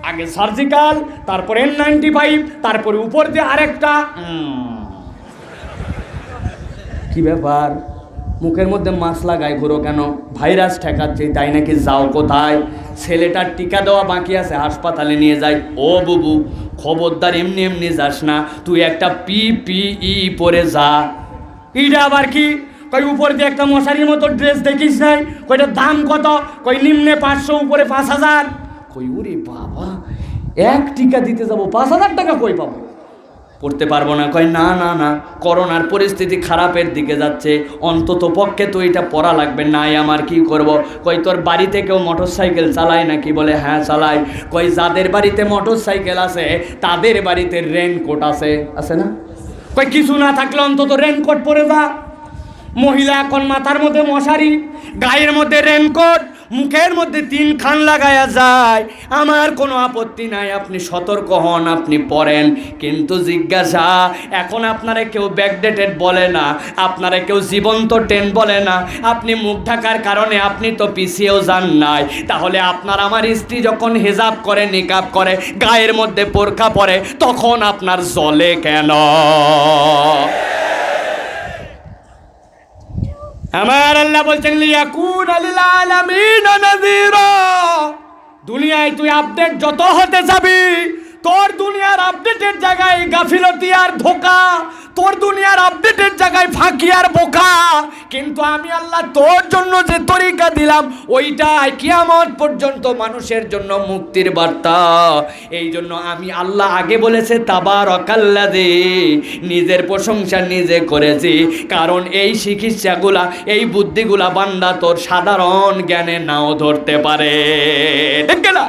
আগে সার্জিক্যাল, তারপরে N95, তারপরে উপর দিয়ে আরেকটা। কি ব্যাপার? মুখের মধ্যে মাস্ক লাগাই ঘুরো কেন? ভাইরাস ঠেকাচ্ছে, তাই নাকি? যাও কোথায়? ছেলেটার টিকা দেওয়া বাকি আছে, হাসপাতালে নিয়ে যাই। ও বুবু, খবরদার এমনি এমনি যাস না, তুই একটা PPE পরে যা। এইটা আবার কি? কই উপর দিয়ে একটা মশারির মতো ড্রেস দেখিস নাই? কইটার দাম কত? কই নিম্নে 500, উপরে 5000। কই ওরে বাবা, এক টিকা দিতে যাবো 5000 টাকা কই পাবো? পড়তে পারবো না। কয় না না না, করোনার পরিস্থিতি খারাপের দিকে যাচ্ছে, অন্তত পক্ষে তো এটা পড়া লাগবে। নাই আমার কি করব? কই তোর বাড়িতে কেউ মোটর সাইকেল চালায় নাকি? বলে হ্যাঁ চালায়। কই যাদের বাড়িতে মোটর সাইকেল আছে তাদের বাড়িতে রেনকোট আছে, আছে না? কই কিছু না থাকলে অন্তত রেনকোট পরে যা। মহিলা এখন মাথার মধ্যে মশারি, গায়ের মধ্যে রেনকোট, মুখের মধ্যে 3 খান লাগায়া যায়, আমার কোনো আপত্তি নাই। আপনি সতর্ক হন, আপনি পড়েন। কিন্তু জিজ্ঞাসা, এখন আপনারা কেউ ব্যাকডেটেড বলে না, আপনারা কেউ জীবন্ত টেন বলে না। আপনি মুখ ঢাকার কারণে আপনি তো পিছিয়েও যান নাই। তাহলে আপনার আমার স্ত্রী যখন হিজাব করে, নিকাব করে, গায়ের মধ্যে বোরকা পরে, তখন আপনার জ্বলে কেন? আমার আল্লাহ বলছেন লিয়াকুনা লিল আলামিনা নাযীরা। দুনিয়ায় তুই আপডেট যত হতে যাবি, তোর দুনিয়ার আপডেটের জায়গায় গাফিলতি আর ধোকা, তোর দুনিয়ার আপডেটের জায়গায় ফাঁকি আর বোকা। কিন্তু আমি আল্লাহ তোর জন্য যে তরিকা দিলাম ওইটাই কিয়ামত পর্যন্ত মানুষের জন্য মুক্তির বার্তা। এই জন্য আমি আল্লাহ আগে বলেছে তাবারাকাল্লাযী, নিজের প্রশংসা নিজে করেছি, কারণ এই চিকিৎসাগুলা এই বুদ্ধিগুলা বান্দা তোর সাধারণ জ্ঞানে নাও ধরতে পারে। ঠিক না?